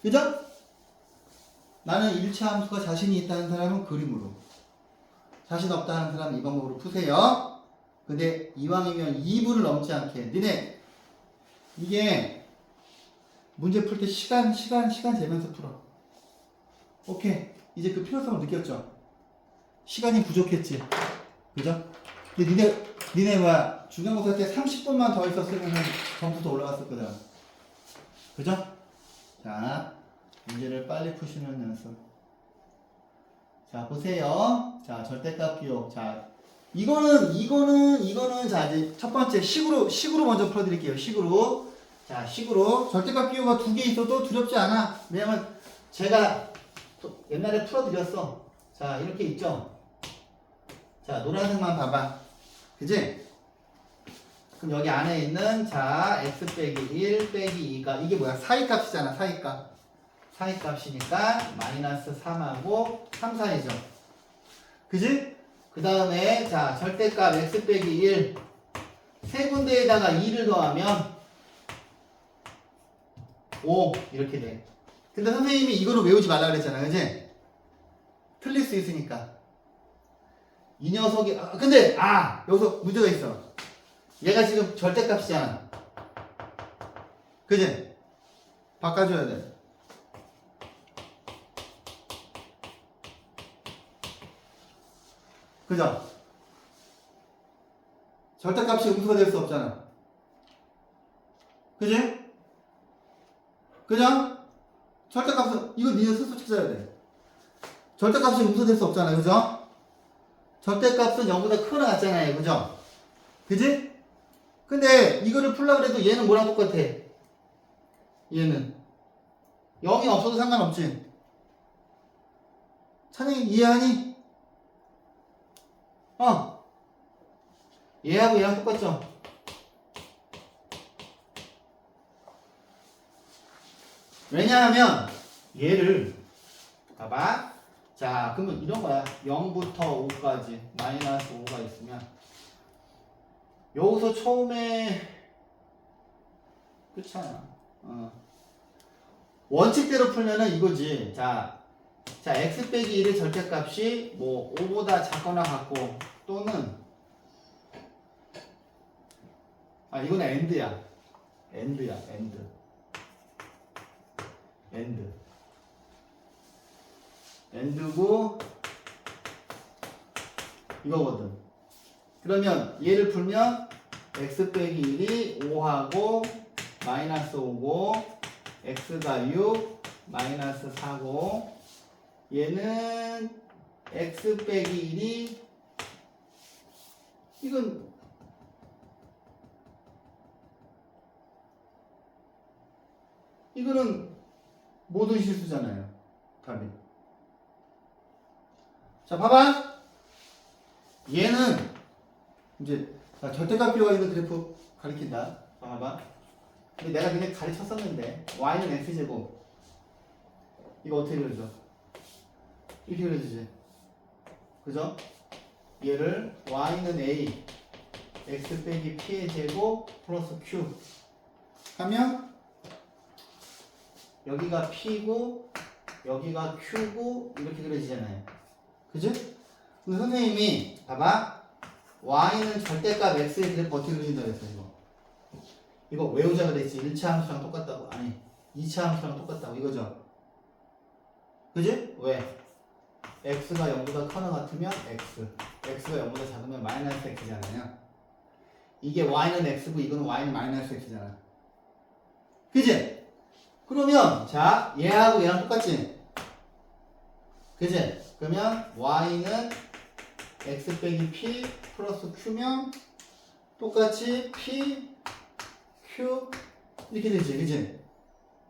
Speaker 1: 그죠? 나는 1차 함수가 자신이 있다는 사람은 그림으로, 자신 없다는 사람은 이 방법으로 푸세요. 근데 이왕이면 2분을 넘지 않게. 니네 이게 문제 풀 때 시간 재면서 풀어. 오케이. 이제 그 필요성을 느꼈죠? 시간이 부족했지. 그죠? 근데 니네 와 중간고사 때 30분만 더 있었으면 점수 더 올라갔었거든. 그죠? 자, 문제를 빨리 푸시는 연습. 자, 보세요. 자, 절대값 기호. 자, 이거는 자, 이제 첫 번째 식으로 먼저 풀어드릴게요. 식으로. 자, 식으로. 절대값 기호가 두 개 있어도 두렵지 않아. 왜냐면 제가 옛날에 풀어드렸어. 자, 이렇게 있죠? 자, 노란색만 봐봐. 그지? 그럼 여기 안에 있는, 자, x 빼기 1 빼기 2가, 이게 뭐야? 사이값이잖아, 사이값. 사이값이니까 마이너스 3하고 3 사이죠. 그지? 그 다음에, 자, 절대값 x 빼기 1. 세 군데에다가 2를 더하면 5. 이렇게 돼. 근데 선생님이 이거를 외우지 말라 그랬잖아. 그지? 틀릴 수 있으니까. 이 녀석이, 근데, 여기서 문제가 있어. 얘가 지금 절대값이잖아. 그지? 바꿔줘야 돼. 그죠? 절대값이 음수가 될 수 없잖아. 그지? 그죠? 절대값은, 이거 니네 스스로 찾아야 돼. 절대값이 음수 될 수 없잖아요. 그죠? 절대값은 0보다 크거나 같잖아요. 그죠? 그지? 근데 이거를 풀려고 해도 얘는 뭐랑 똑같아? 얘는 0이 없어도 상관없지. 찬영이 이해하니? 얘하고 얘랑 똑같죠? 왜냐하면 얘를 봐봐. 자, 그러면 이런 거야. 0부터 5까지 마이너스 5가 있으면 여기서 처음에 그렇잖아. 원칙대로 풀면은 이거지. 자, x 빼기 1의 절대값이 뭐 5보다 작거나 같고, 또는 이건 end야. end야. end고 이거거든. 그러면 얘를 풀면 x 빼기 1이 5하고 마이너스 5고, x가 6 마이너스 4고, 얘는 x 빼기 1이 이거는 모든 실수잖아요. 답이. 자, 봐봐. 얘는 이제 절대값 비호가 있는 그래프 가리킨다. 봐봐. 근데 내가 그냥 가르쳤었는데 y는 x제곱. 이거 어떻게 그려져? 이렇게 그려지지. 그죠? 얘를 y는 a x 빼기 p의 제곱 플러스 q 하면 여기가 P고 여기가 Q고 이렇게 그려지잖아요. 그죠? 근데 선생님이 봐봐. Y는 절대값 X의 그래프 어떻게 그려진다고 했어 이거 외우자 그랬지. 1차 함수랑 똑같다고. 아니 2차 함수랑 똑같다고 이거죠. 그지? 왜? X가 0보다 커나 같으면 X X가 0보다 작으면 마이너스 X잖아요. 이게 Y는 X고 이거는 Y는 마이너스 X잖아. 그지? 그러면 자 얘하고 얘랑 똑같지? 그지? 그러면 Y는 X 빼기 P 플러스 Q면 똑같이 P, Q 이렇게 되지. 그지?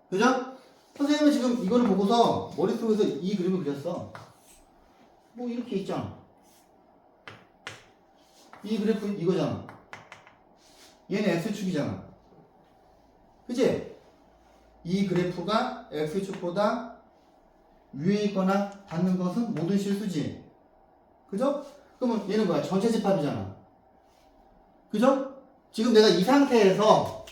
Speaker 1: 그죠? 선생님은 지금 이거를 보고서 머릿속에서 이 그림을 그렸어. 뭐 이렇게 있잖아. 이 그래프 이거잖아. 얘는 X축이잖아. 그치? 이 그래프가 X축보다 위에 있거나 닿는 것은 모든 실수지. 그죠? 그러면 얘는 뭐야? 전체 집합이잖아. 그죠? 지금 내가 이 상태에서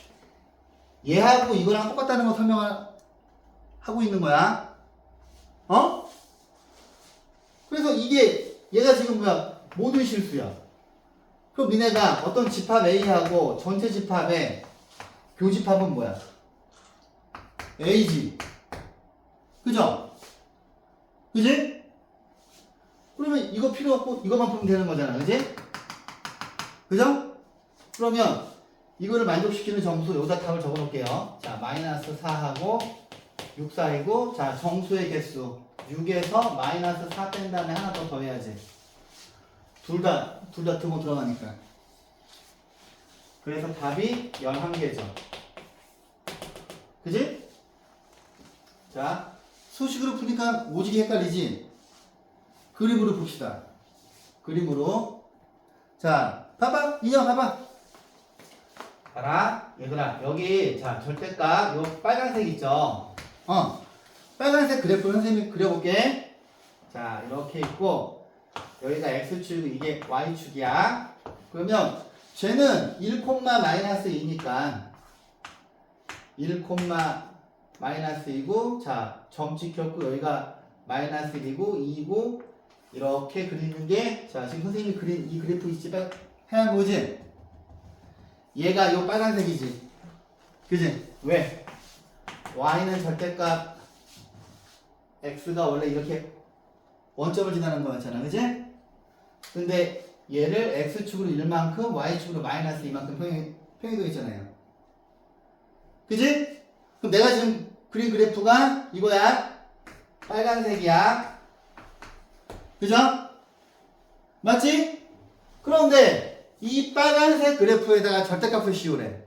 Speaker 1: 얘하고 이거랑 똑같다는 거 설명하고 있는 거야. 어? 그래서 이게 얘가 지금 뭐야? 모든 실수야. 그럼 니네가 어떤 집합 A하고 전체 집합의 교집합은 뭐야? A지. 그죠? 그지? 그러면 이거 필요 없고 이거만 풀면 되는 거잖아. 그지? 그죠? 그러면 이거를 만족시키는 점수 여기다 답을 적어 놓을게요. 자, 마이너스 4하고 6 사이고 자, 정수의 개수 6에서 마이너스 4 뺀 다음에 하나 더 더해야지. 둘 다 등호 들어가니까. 그래서 답이 11개죠. 그지? 자, 수식으로 푸니까 오지게 헷갈리지? 그림으로 봅시다. 그림으로. 자, 봐봐. 이형 봐봐. 봐라. 얘들아, 여기, 자, 절대값, 요 빨간색 있죠? 빨간색 그래프 선생님이 그려볼게. 자, 이렇게 있고, 여기가 X축, 이게 Y축이야. 그러면, 쟤는 1, 마이너스 2니까, 1, 마이너스 2고, 자, 점 찍혔고, 여기가 마이너스 1이고, 2이고, 이렇게 그리는 게, 자, 지금 선생님이 그린 이 그래프 있지? 하얀 거지? 얘가 요 빨간색이지. 그지? 왜? Y는 절대값, X가 원래 이렇게 원점을 지나는 거였잖아. 그지? 근데 얘를 X축으로 1만큼, Y축으로 마이너스 2만큼 평행되어 있잖아요. 그지? 그럼 내가 지금 그린 그래프가 이거야. 빨간색이야. 그죠? 맞지? 그런데 이 빨간색 그래프에다가 절대값을 씌우래.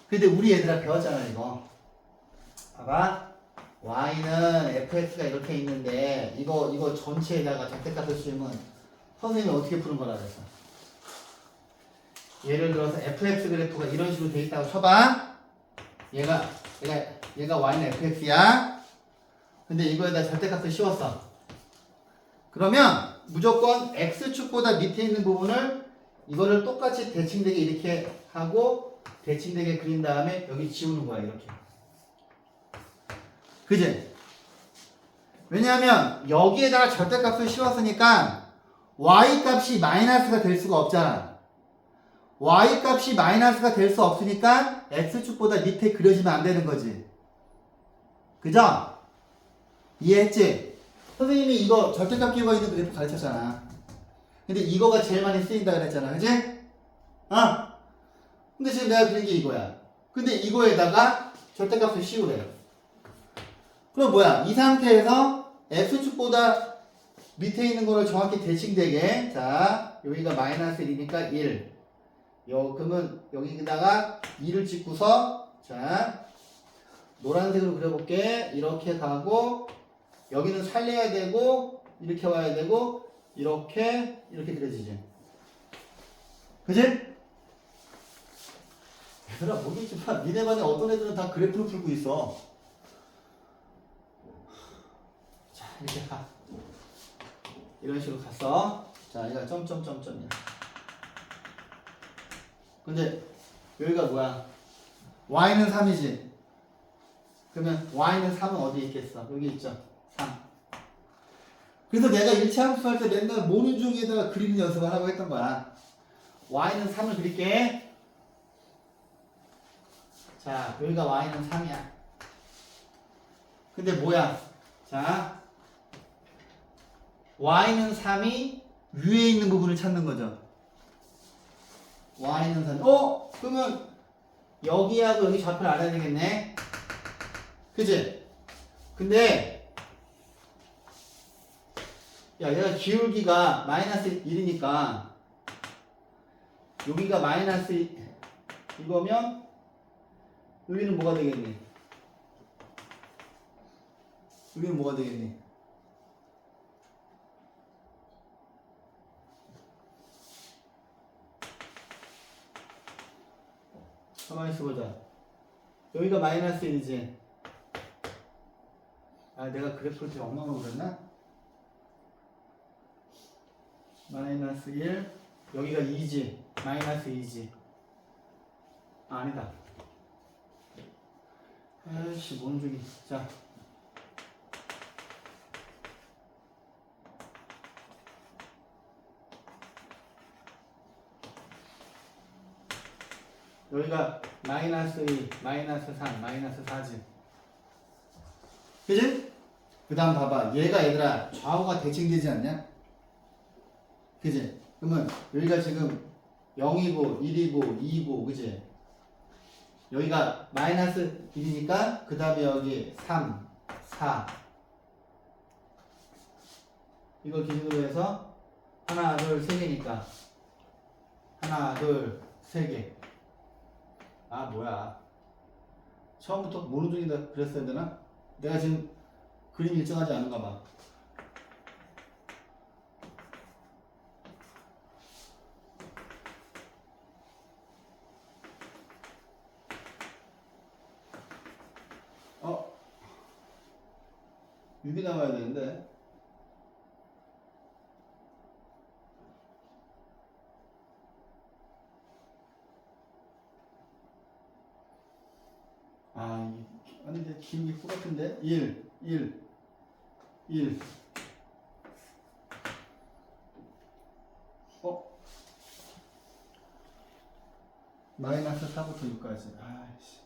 Speaker 1: 근데 우리 얘들아 배웠잖아 이거. 봐봐. Y는 fx가 이렇게 있는데 이거 전체에다가 절대값을 씌우면 선생님이 어떻게 푸는 거라 그랬어? 예를 들어서 fx 그래프가 이런 식으로 돼 있다고 쳐봐. 얘가 Y는 fx야. 근데 이거에다 절대값을 씌웠어. 그러면 무조건 x축보다 밑에 있는 부분을 이거를 똑같이 대칭되게 이렇게 하고 대칭되게 그린 다음에 여기 지우는 거야 이렇게. 그지? 왜냐하면 여기에다가 절대값을 씌웠으니까 y값이 마이너스가 될 수가 없잖아. y값이 마이너스가 될 수 없으니까 x축보다 밑에 그려지면 안 되는 거지. 그죠? 이해했지? 선생님이 이거 절대값 끼우가 있는 그래프 가르쳤잖아. 근데 이거가 제일 많이 쓰인다 그랬잖아. 그지? 근데 지금 내가 그린 게 이거야. 근데 이거에다가 절대값을 씌우래요. 그럼 뭐야? 이 상태에서 x축보다 밑에 있는 거를 정확히 대칭되게, 자, 여기가 마이너스 1이니까 1. 그러면 여기다가 2를 찍고서, 자, 노란색으로 그려볼게. 이렇게 가고, 여기는 살려야 되고, 이렇게 와야 되고, 이렇게 그려지지. 그치? 얘들아, 모르겠지만, 니네 반에 어떤 애들은 다 그래프를 풀고 있어. 자, 이렇게 가. 이런 식으로 갔어. 자, 얘가 점점점점이야. 근데, 여기가 뭐야? y는 3이지. 그러면 y는 3은 어디 있겠어? 여기 있죠. 3. 그래서 내가 일차함수 할 때 맨날 모는 종이에다가 그리는 연습을 하라고 했던 거야. y는 3을 그릴게. 자, 여기가 y는 3이야. 근데 뭐야? 자, y는 3이 위에 있는 부분을 찾는 거죠. y는 3. 그러면 여기하고 여기 좌표를 알아야 되겠네. 그치? 근데 야, 얘가 기울기가 마이너스 1이니까 여기가 마이너스 이거면 여기는 뭐가 되겠니? 여기는 뭐가 되겠니? 가만히 있어보자. 여기가 마이너스 1이지. 아, 내가 그래프를 되게 엉망으로 그렸나? 마이너스 1. 여기가 2지. 마이너스 2지. 아, 아니다. 아이씨, 뭔 저기. 자. 여기가 마이너스 2, 마이너스 3, 마이너스 4지. 그지? 그 다음 봐봐. 얘가 얘들아 좌우가 대칭되지 않냐? 그지? 그러면 여기가 지금 0이고 1이고 2이고 그지? 여기가 마이너스 1이니까 그 다음에 여기 3, 4 이걸 기준으로 해서 하나, 둘, 세 개니까 하나, 둘, 세 개. 아 뭐야 처음부터 모노종이다 그랬어야 되나? 내가 지금 그림 일정하지 않은가 봐. 어? 6이 나와야 되는데 아니 근데 기울기 똑같은데 1 마이너스 4부터 6까지 아이씨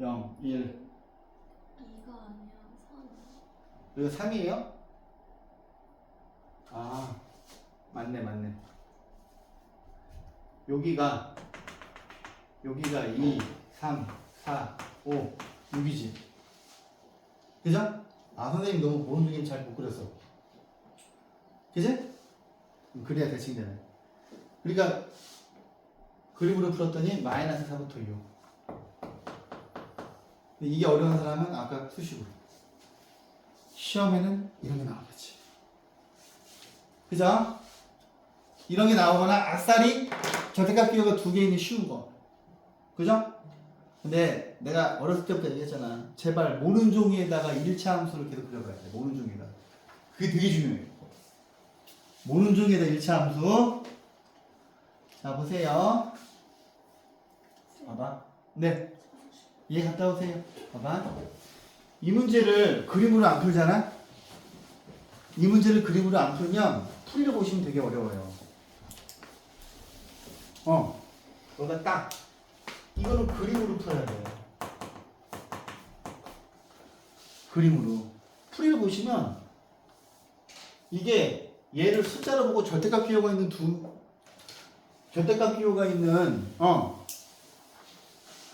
Speaker 1: 0 1
Speaker 3: 2가 아니야 3.
Speaker 1: 여기가 3이에요? 아 맞네 여기가 2 3 4 5 6이지 그죠? 아 선생님 너무 모르는 잘 못 그렸어 그지? 그래야 대칭되네 그러니까 그림으로 풀었더니 마이너스 4부터 6 이게 어려운 사람은 아까 수식으로 시험에는 이런 게 나오겠지 그죠? 이런 게 나오거나 아싸리 절대값 기호가 2개 있는 쉬운 거 그죠? 근데 내가 어렸을 때부터 얘기했잖아 제발 모는 종이에다가 1차 함수를 계속 그려봐야 돼 모는 종이에다 그게 되게 중요해 모는 종이에다 1차 함수 자 보세요 봐봐 네 얘 갔다 오세요 봐봐 이 문제를 그림으로 안 풀잖아 이 문제를 그림으로 안 풀면 풀려고 보시면 되게 어려워요 너가 딱 이거는 그림으로 풀어야 돼요 그림으로 풀이를 보시면 이게 얘를 숫자로 보고 절대값 기호가 있는 절대값 기호가 있는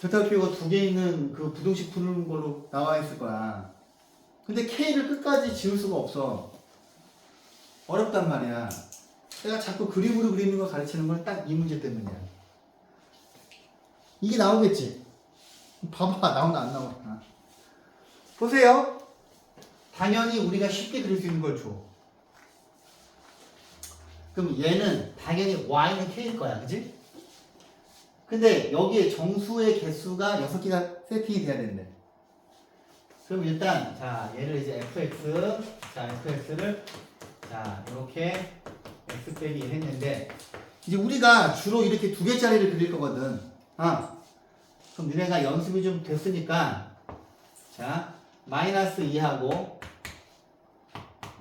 Speaker 1: 절대값 기호가 2개 있는 그 부등식 푸는 걸로 나와 있을 거야 근데 K를 끝까지 지울 수가 없어 어렵단 말이야 내가 자꾸 그림으로 그리는 거 가르치는 건 딱 이 문제 때문이야 이게 나오겠지 봐봐 나오나 안 나오나 보세요 당연히 우리가 쉽게 그릴 수 있는 걸 줘 그럼 얘는 당연히 y는 k일 거야 그치? 근데 여기에 정수의 개수가 6개가 세팅이 돼야 된대 그럼 일단 자 얘를 이제 fx 자 fx를 자 이렇게 x 빼기 1 했는데 이제 우리가 주로 이렇게 2개짜리를 그릴 거거든 그럼 니네가 연습이 좀 됐으니까 자 마이너스 2하고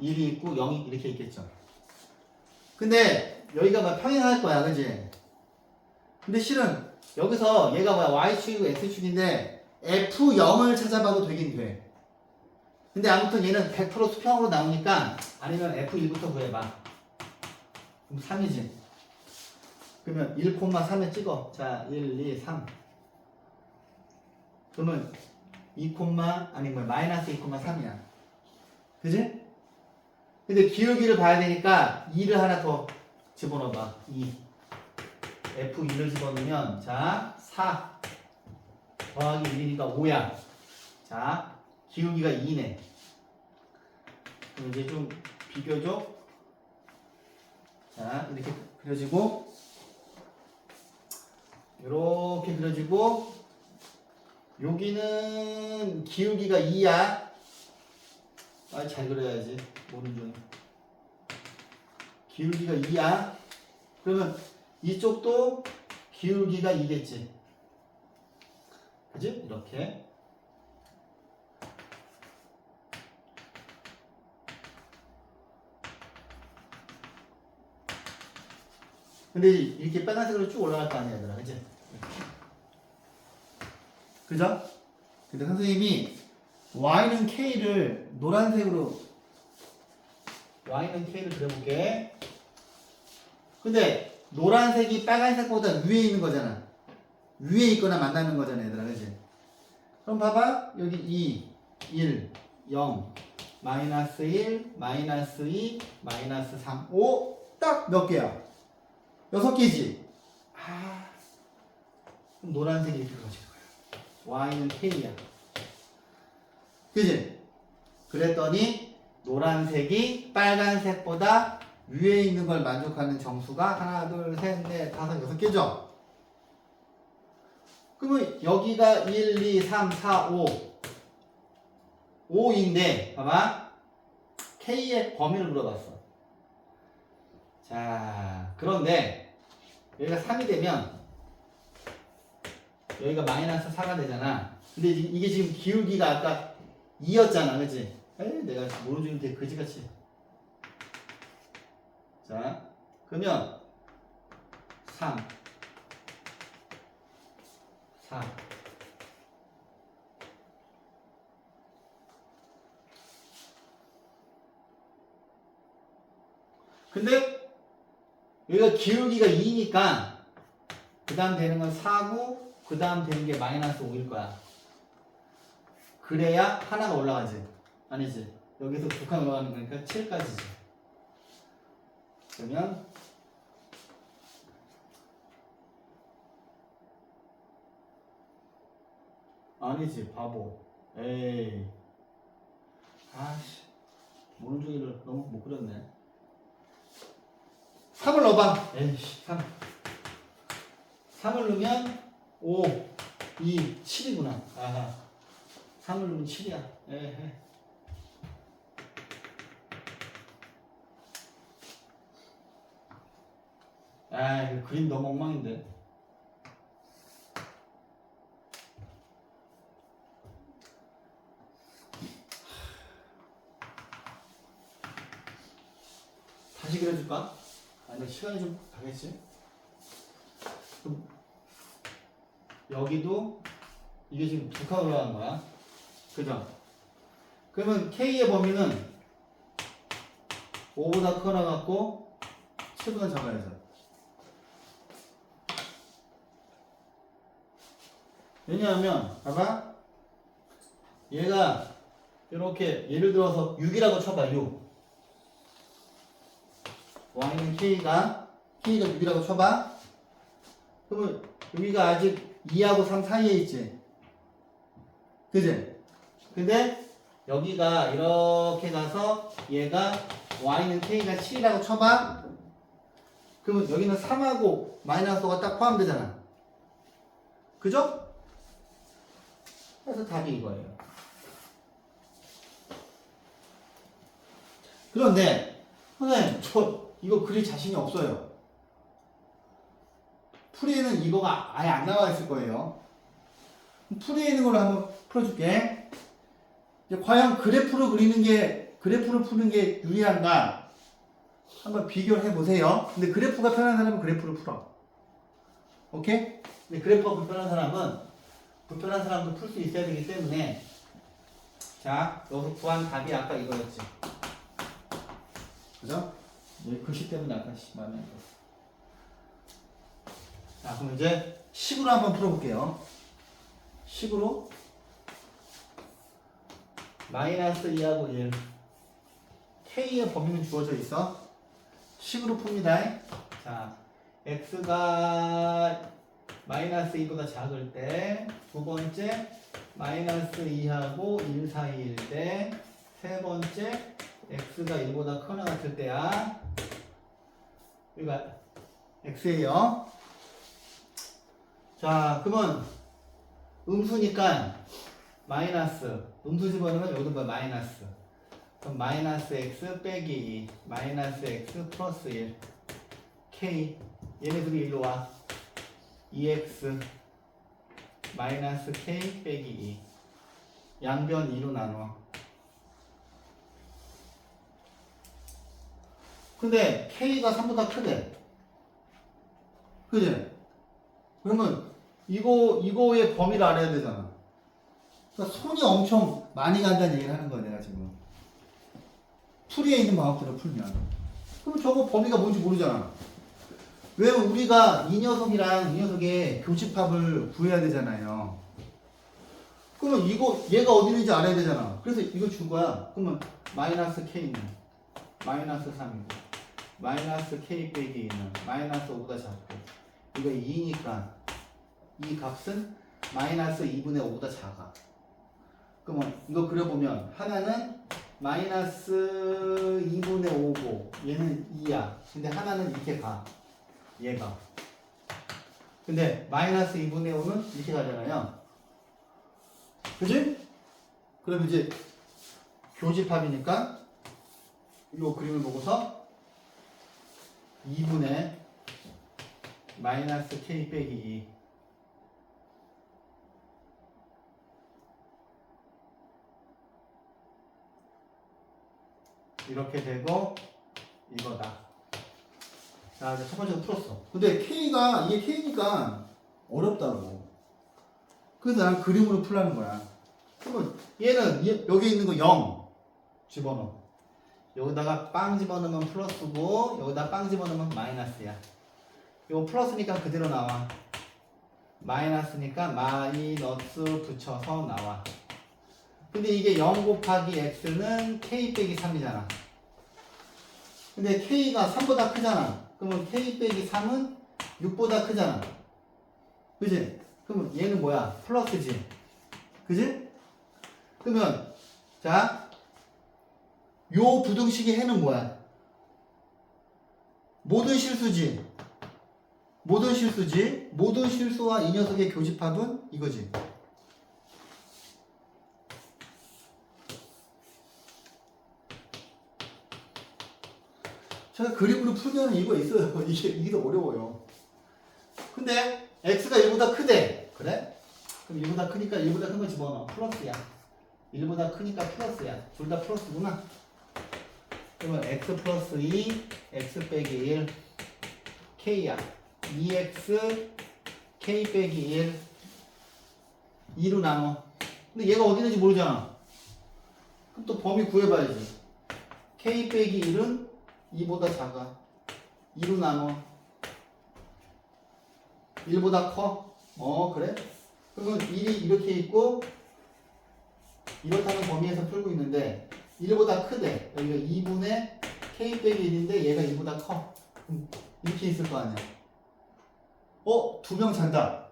Speaker 1: 1이 있고 0이 이렇게 있겠죠. 근데 여기가 막 평행할 거야, 그지? 근데 실은 여기서 얘가 뭐야? y축이고 x축인데 f0을 찾아봐도 되긴 돼. 근데 아무튼 얘는 100% 수평으로 나오니까 아니면 f1부터 구해봐. 그럼 3이지. 그러면 1,3에 찍어. 자, 1, 2, 3. 그러면 2, 아니 뭐 마이너스 2,3이야. 그지? 근데 기울기를 봐야 되니까 2를 하나 더 집어넣어봐. 2. F2를 집어넣으면 자 4 더하기 1이니까 5야. 자 기울기가 2네. 그럼 이제 좀 비교적 자 이렇게 그려지고 이렇게 그려지고 여기는 기울기가 2야. 아, 잘 그려야지. 모르는 중에. 기울기가 2야. 그러면 이쪽도 기울기가 2겠지. 그지? 이렇게. 근데 이렇게 빨간색으로 쭉 올라갈 거 아니야, 얘들아. 그지? 그죠? 근데 선생님이 y는 k를 노란색으로 y는 k를 그려볼게. 근데 노란색이 빨간색보다 위에 있는 거잖아. 위에 있거나 만나는 거잖아, 얘들아. 그지? 그럼 봐봐. 여기 2, 1, 0, 마이너스 1, 마이너스 2, 마이너스 3, 5. 딱 몇 개야? 6개지? 아, 그럼 노란색이 이렇게 그려질 거야. y는 k야. 그지? 그랬더니 노란색이 빨간색보다 위에 있는 걸 만족하는 정수가 하나, 둘, 셋, 넷, 다섯, 6개죠? 그러면 여기가 1, 2, 3, 4, 5 5인데 봐봐 K의 범위를 물어봤어. 자 그런데 여기가 3이 되면 여기가 마이너스 4가 되잖아. 근데 이게 지금 기울기가 아까 2였잖아, 그치? 에이, 내가 모르는 중에 되게 그지같이. 자, 그러면 3, 4. 근데 여기가 기울기가 2니까 그 다음 되는 건 4고 그 다음 되는 게 마이너스 5일 거야. 그래야 하나가 올라가지. 아니지. 여기서 두 칸 올라가는 거니까 7까지지. 그러면 아니지 바보. 에이 아씨 모른중이를 너무 못 그렸네. 3을 넣어봐. 에이씨 3을 넣으면 5, 2, 7이구나. 아하 3을 넣으면 7이야. 에헤. 아 이거 그림 너무 엉망인데. 다시 그려줄까? 아니 시간이 좀 가겠지? 그럼 여기도 이게 지금 두 칸 올라간 거야. 그죠? 그러면 K의 범위는 5보다 크거나 같고 7보다 작아야죠. 왜냐하면 봐봐 얘가 이렇게 예를 들어서 6이라고 쳐봐. 6 y는 k가 6이라고 쳐봐. 그러면 여기가 아직 2하고 3 사이에 있지. 그지? 근데 여기가 이렇게 가서 얘가 y는 k가 7이라고 쳐봐. 그러면 여기는 3하고 마이너스 5가 딱 포함되잖아. 그죠? 그래서 답이 이거예요. 그런데 선생님 저 이거 그릴 자신이 없어요. 풀이에는 이거가 아예 안 나와 있을 거예요. 풀이에 있는 걸로 한번 풀어줄게. 이제 과연 그래프를 푸는 게 유리한가? 한번 비교를 해보세요. 근데 그래프가 편한 사람은 그래프를 풀어. 오케이? 근데 그래프가 불편한 사람도 풀 수 있어야 되기 때문에 자, 여기서 구한 답이 아까 이거였지. 그죠? 이 글씨 때문에 아까 마음에 안 들었어. 자, 그럼 이제 식으로 한번 풀어볼게요. 식으로 마이너스 2하고 1 K의 범위는 주어져 있어. 식으로 풉니다. 자, X가 마이너스 2보다 작을 때, 두 번째 마이너스 2하고 1 사이일 때, 세 번째 X가 1보다 커나 같을 때야. 여기가 X예요. 자, 그러면 음수니까 마이너스, 음수 집어넣으면 여기도 뭐 마이너스. 그럼 마이너스 X 빼기 2, 마이너스 X 플러스 1, K, 얘네들이 일로 와. 2X 마이너스 K 빼기 2, 양변 2로 나눠. 근데 K가 3보다 크대. 그지? 그러면 이거의 범위를 알아야 되잖아. 그러니까 손이 엄청 많이 간다는 얘기를 하는 거야, 내가 지금. 풀이에 있는 방법대로 풀면. 그럼 저거 범위가 뭔지 모르잖아. 왜 우리가 이 녀석이랑 이 녀석의 교집합을 구해야 되잖아요. 그러면 얘가 어디 있는지 알아야 되잖아. 그래서 이거 준 거야. 그러면 마이너스 K는 마이너스 3이고, 마이너스 K 빼기 2는 마이너스 5보다 작고, 이거 2니까 이 값은 마이너스 2분의 5보다 작아. 그러면 이거 그려보면 하나는 마이너스 2분의 5고 얘는 2야. 근데 하나는 이렇게 가. 얘가. 근데 마이너스 2분의 5는 이렇게 가잖아요. 그지? 그럼 이제 교집합이니까 이 그림을 보고서 2분의 마이너스 K 빼기 2 이렇게 되고 이거다. 자, 이제 첫 번째로 풀었어. 근데 이게 K니까 어렵다고. 그래서 난 그림으로 풀라는 거야. 그러면 얘는 여기 있는 거 0 집어넣어. 여기다가 빵 집어넣으면 플러스고 여기다 빵 집어넣으면 마이너스야. 이거 플러스니까 그대로 나와. 마이너스니까 마이너스 붙여서 나와. 근데 이게 0 곱하기 x는 k 빼기 3이잖아. 근데 k가 3보다 크잖아. 그러면 k 빼기 3은 6보다 크잖아. 그지? 그러면 얘는 뭐야? 플러스지. 그지? 그러면 자, 요 부등식의 해는 뭐야? 모든 실수지. 모든 실수와 이 녀석의 교집합은 이거지. 제가 그림으로 풀면 이거 있어요. 이게 더 어려워요. 근데 x가 1보다 크대. 그래? 그럼 1보다 크니까 1보다 큰 거 집어넣어. 플러스야. 1보다 크니까 플러스야. 둘 다 플러스구나. 그러면 x 플러스 2, x 빼기 1, k야. 2x, k 빼기 1, 2로 나눠. 근데 얘가 어디 있는지 모르잖아. 그럼 또 범위 구해봐야지. k 빼기 1은 2보다 작아. 2로 나눠. 1보다 커? 그래? 그러면 1이 이렇게 있고 이렇다는 범위에서 풀고 있는데 1보다 크대. 여기가 2분의 k 빼기 1인데 얘가 1보다 커. 이렇게 있을 거 아니야. 두 명 잔다.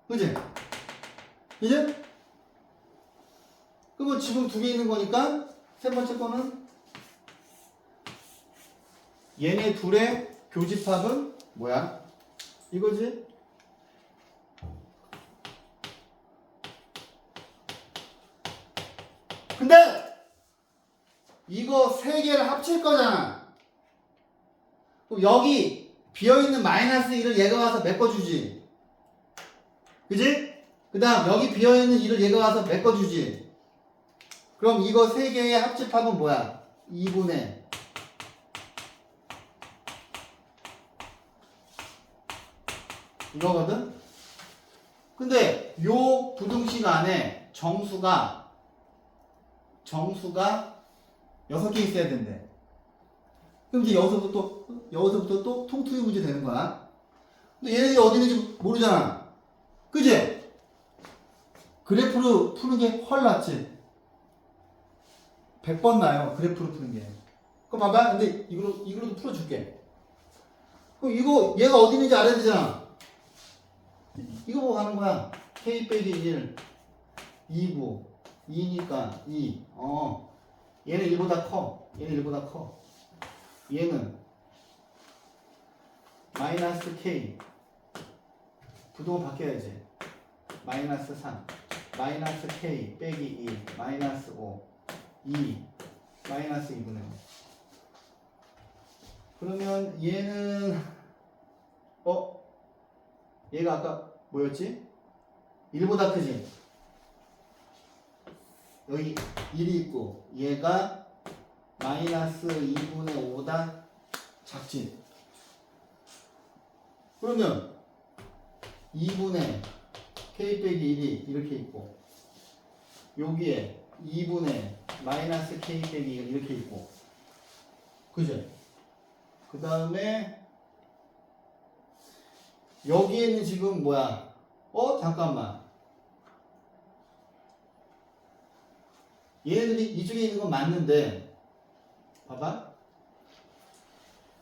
Speaker 1: 그지? 이제? 그러면 지금 두 개 있는 거니까 세 번째 거는 얘네 둘의 교집합은 뭐야? 이거지? 근데 이거 세 개를 합칠 거잖아. 그럼 여기 비어있는 마이너스 1을 얘가 와서 메꿔주지. 그지? 그 다음 여기 비어있는 1을 얘가 와서 메꿔주지. 그럼 이거 세 개의 합집합은 뭐야? 2분의 이거거든? 근데 요 부등식 안에 정수가 6개 있어야 된대. 그럼 이제 여기서부터 또 통투의 문제 되는 거야. 근데 얘네들이 어디 있는지 모르잖아. 그지? 그래프로 푸는 게 훨 낫지. 100번 나요. 그래프로 푸는 게. 그럼 봐봐. 근데 이걸로도 풀어줄게. 그럼 이거 얘가 어디 있는지 알아야 되잖아. 이거 보고 가는 거야. k 빼기 1 2부 2니까 2 얘는 1보다 커. 얘는 1보다 커. 얘는 마이너스 k 부동은 바뀌어야지. 마이너스 3 마이너스 k 빼기 2 마이너스 5 2 마이너스 2분의 5. 그러면 얘는 얘가 아까 뭐였지? 1보다 크지? 여기 1이 있고 얘가 마이너스 2분의 5보다 작지? 그러면 2분의 k 빼기 1이 이렇게 있고 여기에 2분의 마이너스 k 빼기 1 이렇게 있고 그죠? 그 다음에 여기에는 지금 뭐야? 잠깐만. 얘네들이 이쪽에 있는 건 맞는데 봐봐.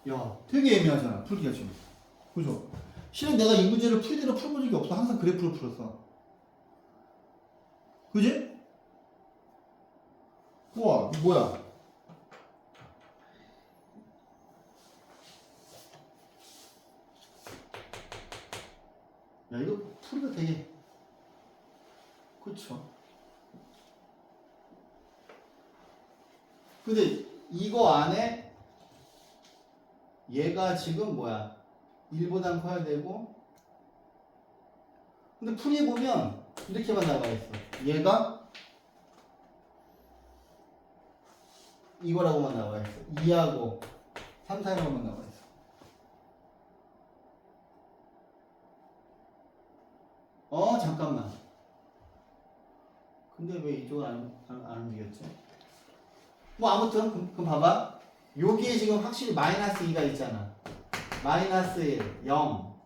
Speaker 1: 야, 되게 애매하잖아. 풀기가 지금. 그죠? 실은 내가 이 문제를 풀이대로 풀어본 적이 없어. 항상 그래프로 풀었어. 그지? 우와, 이거 뭐야? 야, 이거 풀이가 되게, 그쵸? 근데 이거 안에 얘가 지금 뭐야? 1보단 커야 되고, 근데 풀이 보면 이렇게만 나와 있어. 얘가 이거라고만 나와 있어. 2하고 3, 4라고만 나와 있어. 잠깐만. 근데 왜 이쪽은 안 움직였지? 뭐 아무튼 그럼 봐봐. 여기에 지금 확실히 마이너스 2가 있잖아. 마이너스 1, 0,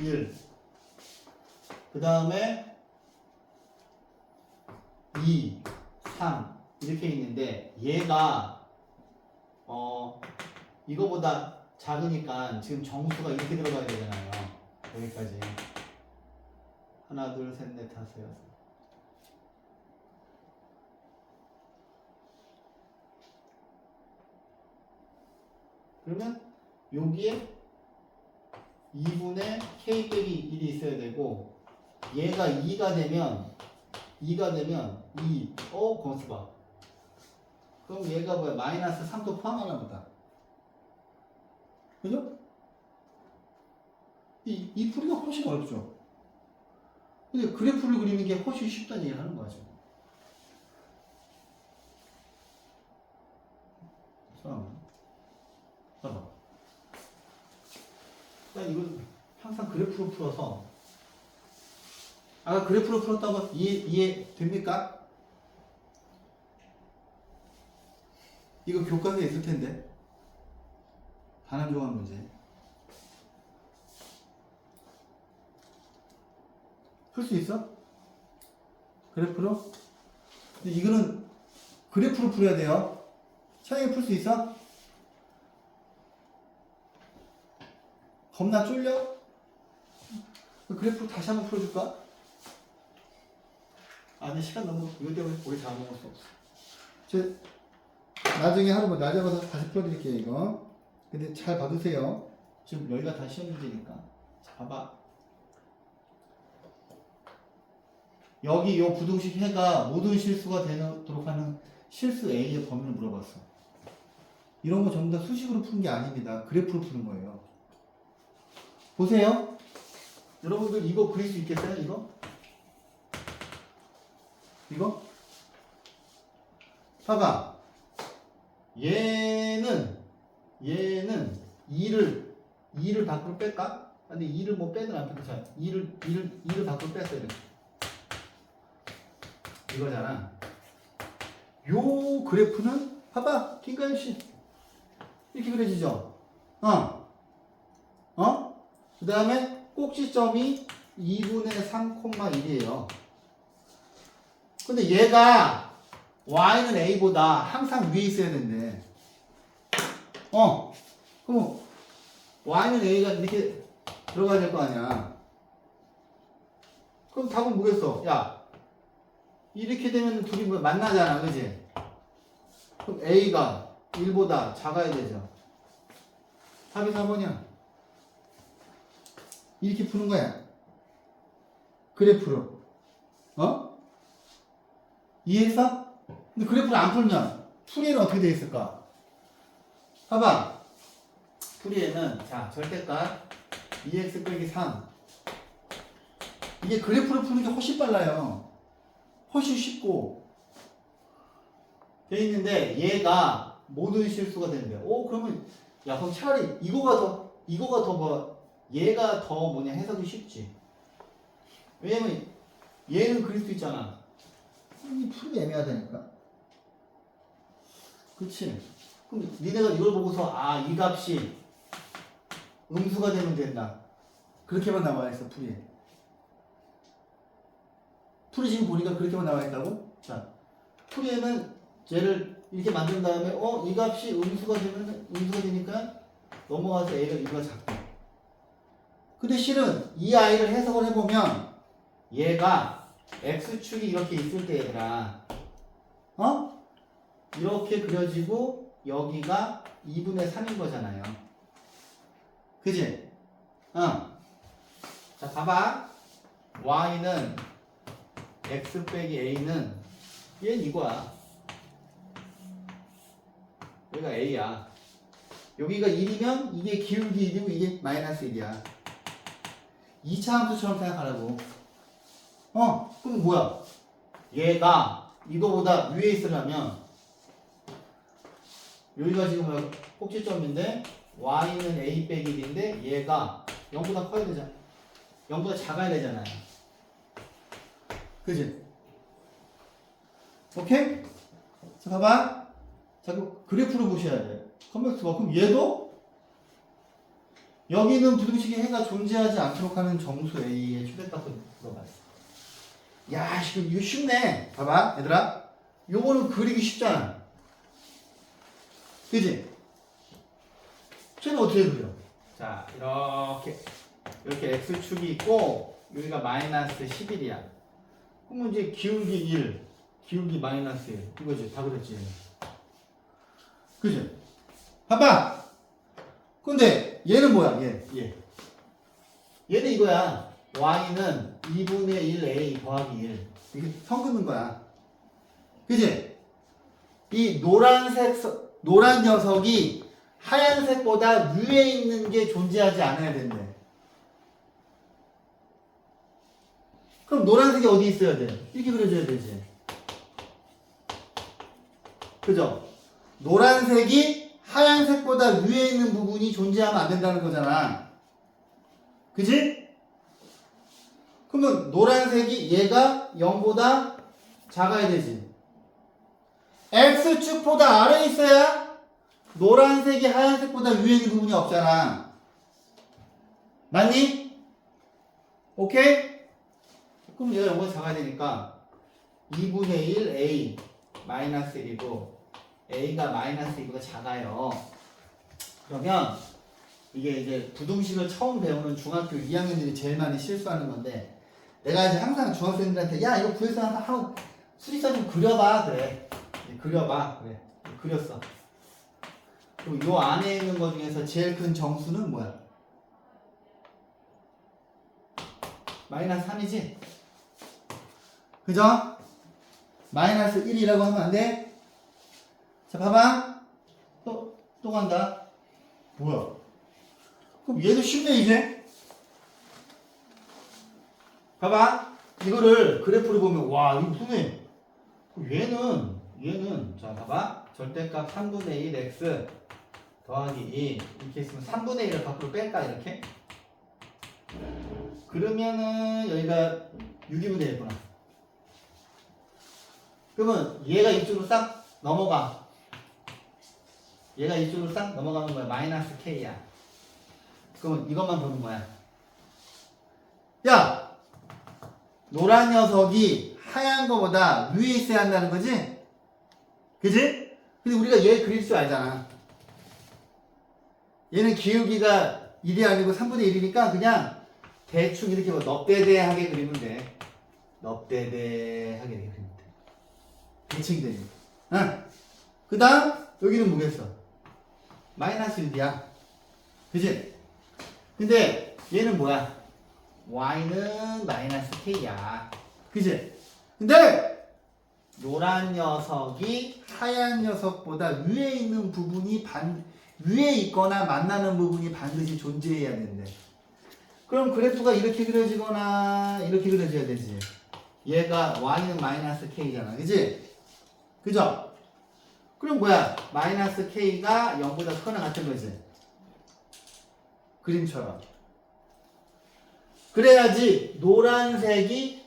Speaker 1: 1. 그 다음에 2, 3 이렇게 있는데 얘가 이거보다 작으니까 지금 정수가 이렇게 들어가야 되잖아요. 여기까지. 하나, 둘, 셋, 넷, 다섯, 여섯. 그러면 여기에 2분의 k 빼기 1이 있어야 되고 얘가 2가 되면 2, 검수 봐. 그럼 얘가 뭐야? 마이너스 3도 포함하나 보다. 그죠? 이 풀이가 훨씬 어렵죠? 근데 그래프를 그리는 게 훨씬 쉽다는 얘기를 하는 거죠. 봐봐. 일단 이걸 항상 그래프로 풀어서 아까 그래프로 풀었다고 이해 됩니까? 이거 교과서에 있을 텐데. 반환 조각 문제. 풀 수 있어? 그래프로? 근데 이거는 그래프로 풀어야 돼요. 차이가 풀 수 있어? 겁나 쫄려? 그래프로 다시 한번 풀어줄까? 근데 시간 너무 이거 때문에 오래 잡아먹을 수 없어. 나중에 하루 낮에 가서 다시 풀어드릴게요 이거. 근데 잘 봐두세요. 지금 여기가 다 시험 문제니까. 자, 봐봐. 여기 요 부등식 해가 모든 실수가 되도록 하는 실수 A의 범위를 물어봤어. 이런 거 전부 다 수식으로 푸는 게 아닙니다. 그래프로 푸는 거예요. 보세요. 여러분들 이거 그릴 수 있겠어요? 이거? 봐봐. 얘는 2를 밖으로 뺄까? 근데 2를 뭐 빼든 안 빼든 자 2를 밖으로 뺐어요. 이거잖아. 요 그래프는 봐봐. 김가연씨 이렇게 그려지죠? 그 다음에 꼭지점이 2분의 3,1이에요. 근데 얘가 y는 a보다 항상 위에 있어야 된대. 그럼 y는 a가 이렇게 들어가야 될 거 아니야. 그럼 답은 뭐겠어? 야, 이렇게 되면 둘이 뭐 만나잖아, 그지? 그럼 a가 1보다 작아야 되죠. 답이 4번이야. 이렇게 푸는 거야. 그래프로. 이해했어? 근데 그래프를 안 풀면 풀이에는 어떻게 되어 있을까? 봐봐. 풀이에는 자 절대값 2x 빼기 3. 이게 그래프를 푸는 게 훨씬 빨라요. 훨씬 쉽고 돼 있는데 얘가 모든 실수가 된대요. 그러면 야 그럼 차라리 이거가 더 뭐 얘가 더 뭐냐 해석이 쉽지. 왜냐면 얘는 그릴 수 있잖아. 이 풀이 애매하다니까. 그치? 그럼 니네가 이걸 보고서 이 값이 음수가 되면 된다. 그렇게만 나와 있어 풀이에. 풀이 지금 보니까 그렇게만 나와 있다고? 자, 풀이에는 얘를 이렇게 만든 다음에 이 값이 음수가 되니까 넘어가서 A가 작다. 근데 실은 이 아이를 해석을 해보면 얘가 X축이 이렇게 있을 때 얘들아 이렇게 그려지고 여기가 2분의 3인 거잖아요. 그지? 자 봐봐. Y는 X 빼기 A는 얘는 이거야. 여기가 A야. 여기가 1이면 이게 기울기 1이고 이게 마이너스 1이야. 2차 함수처럼 생각하라고. 그럼 뭐야? 얘가 이거보다 위에 있으려면 여기가 지금 뭐야? 꼭지점인데 y는 a 빼기 1인데 얘가 0보다 커야 되잖아. 0보다 작아야 되잖아요. 그지? 오케이? 자 봐봐. 자 그 그래프를 보셔야 돼. 컨벡스가. 그럼 얘도 여기는 부등식에 해가 존재하지 않도록 하는 정수 A의 최대값을 물어봤어. 야, 이거 쉽네. 봐봐, 얘들아. 요거는 그리기 쉽잖아. 그지? 쟤는 어떻게 그려? 자, 이렇게 X축이 있고, 여기가 마이너스 11이야. 그러면 이제 기울기 1, 기울기 마이너스 1. 이거지. 다 그랬지. 그지? 봐봐! 근데 얘는 뭐야? 얘는 이거야. y는 2분의 1a 더하기 1. 이렇게 선 긋는 거야. 그지? 이 노란 녀석이 하얀색보다 위에 있는 게 존재하지 않아야 된대. 그럼 노란색이 어디 있어야 돼? 이렇게 그려줘야 되지. 그죠? 노란색이 하얀색보다 위에 있는 부분이 존재하면 안 된다는 거잖아. 그지? 그러면 노란색이 얘가 0보다 작아야 되지. X축보다 아래에 있어야 노란색이 하얀색보다 위에 있는 부분이 없잖아. 맞니? 오케이? 그럼 얘가 0보다 작아야 되니까 2분의 1 A 마이너스 1이고 A가 마이너스 2보다 작아요. 그러면 이게 이제 부등식을 처음 배우는 중학교 2학년들이 제일 많이 실수하는 건데, 내가 이제 항상 중학생들한테 야 이거 구해서 하고 수직선 좀 그려봐 그래. 그려봐 그래. 그렸어. 그리고 요 안에 있는 것 중에서 제일 큰 정수는 뭐야? 마이너스 3이지? 그죠? 마이너스 1이라고 하면 안 돼? 자, 봐봐. 또 간다. 뭐야? 그럼 얘도 쉽네, 이제? 봐봐. 이거를 그래프를 보면 와 이거 무슨 얘는 자 봐봐. 절대값 3분의 1 x 더하기 2 이렇게 있으면 3분의 1을 밖으로 뺄까 이렇게? 그러면은 여기가 6이면 되겠구나. 그러면 얘가 이쪽으로 싹 넘어가. 얘가 이쪽으로 싹 넘어가는 거야. 마이너스 k야. 그러면 이것만 보는 거야. 야! 노란 녀석이 하얀 거보다 위에 있어야 한다는 거지? 그지? 근데 우리가 얘 그릴 줄 알잖아. 얘는 기울기가 1이 아니고 3분의 1이니까 그냥 대충 이렇게 뭐 넙대대하게 그리면 돼. 넙대대하게 이렇게 그리면 돼. 대칭이 되니까. 응. 그 다음 여기는 뭐겠어? 마이너스 1이야. 그지? 근데 얘는 뭐야? y는 마이너스 k야. 그지? 근데 노란 녀석이 하얀 녀석보다 위에 있는 부분이 위에 있거나 만나는 부분이 반드시 존재해야 된대. 그럼 그래프가 이렇게 그려지거나 이렇게 그려져야 되지. 얘가 y는 마이너스 k잖아. 그지? 그죠? 그럼 뭐야? 마이너스 k가 0보다 크거나 같은 거지. 그림처럼. 그래야지 노란색이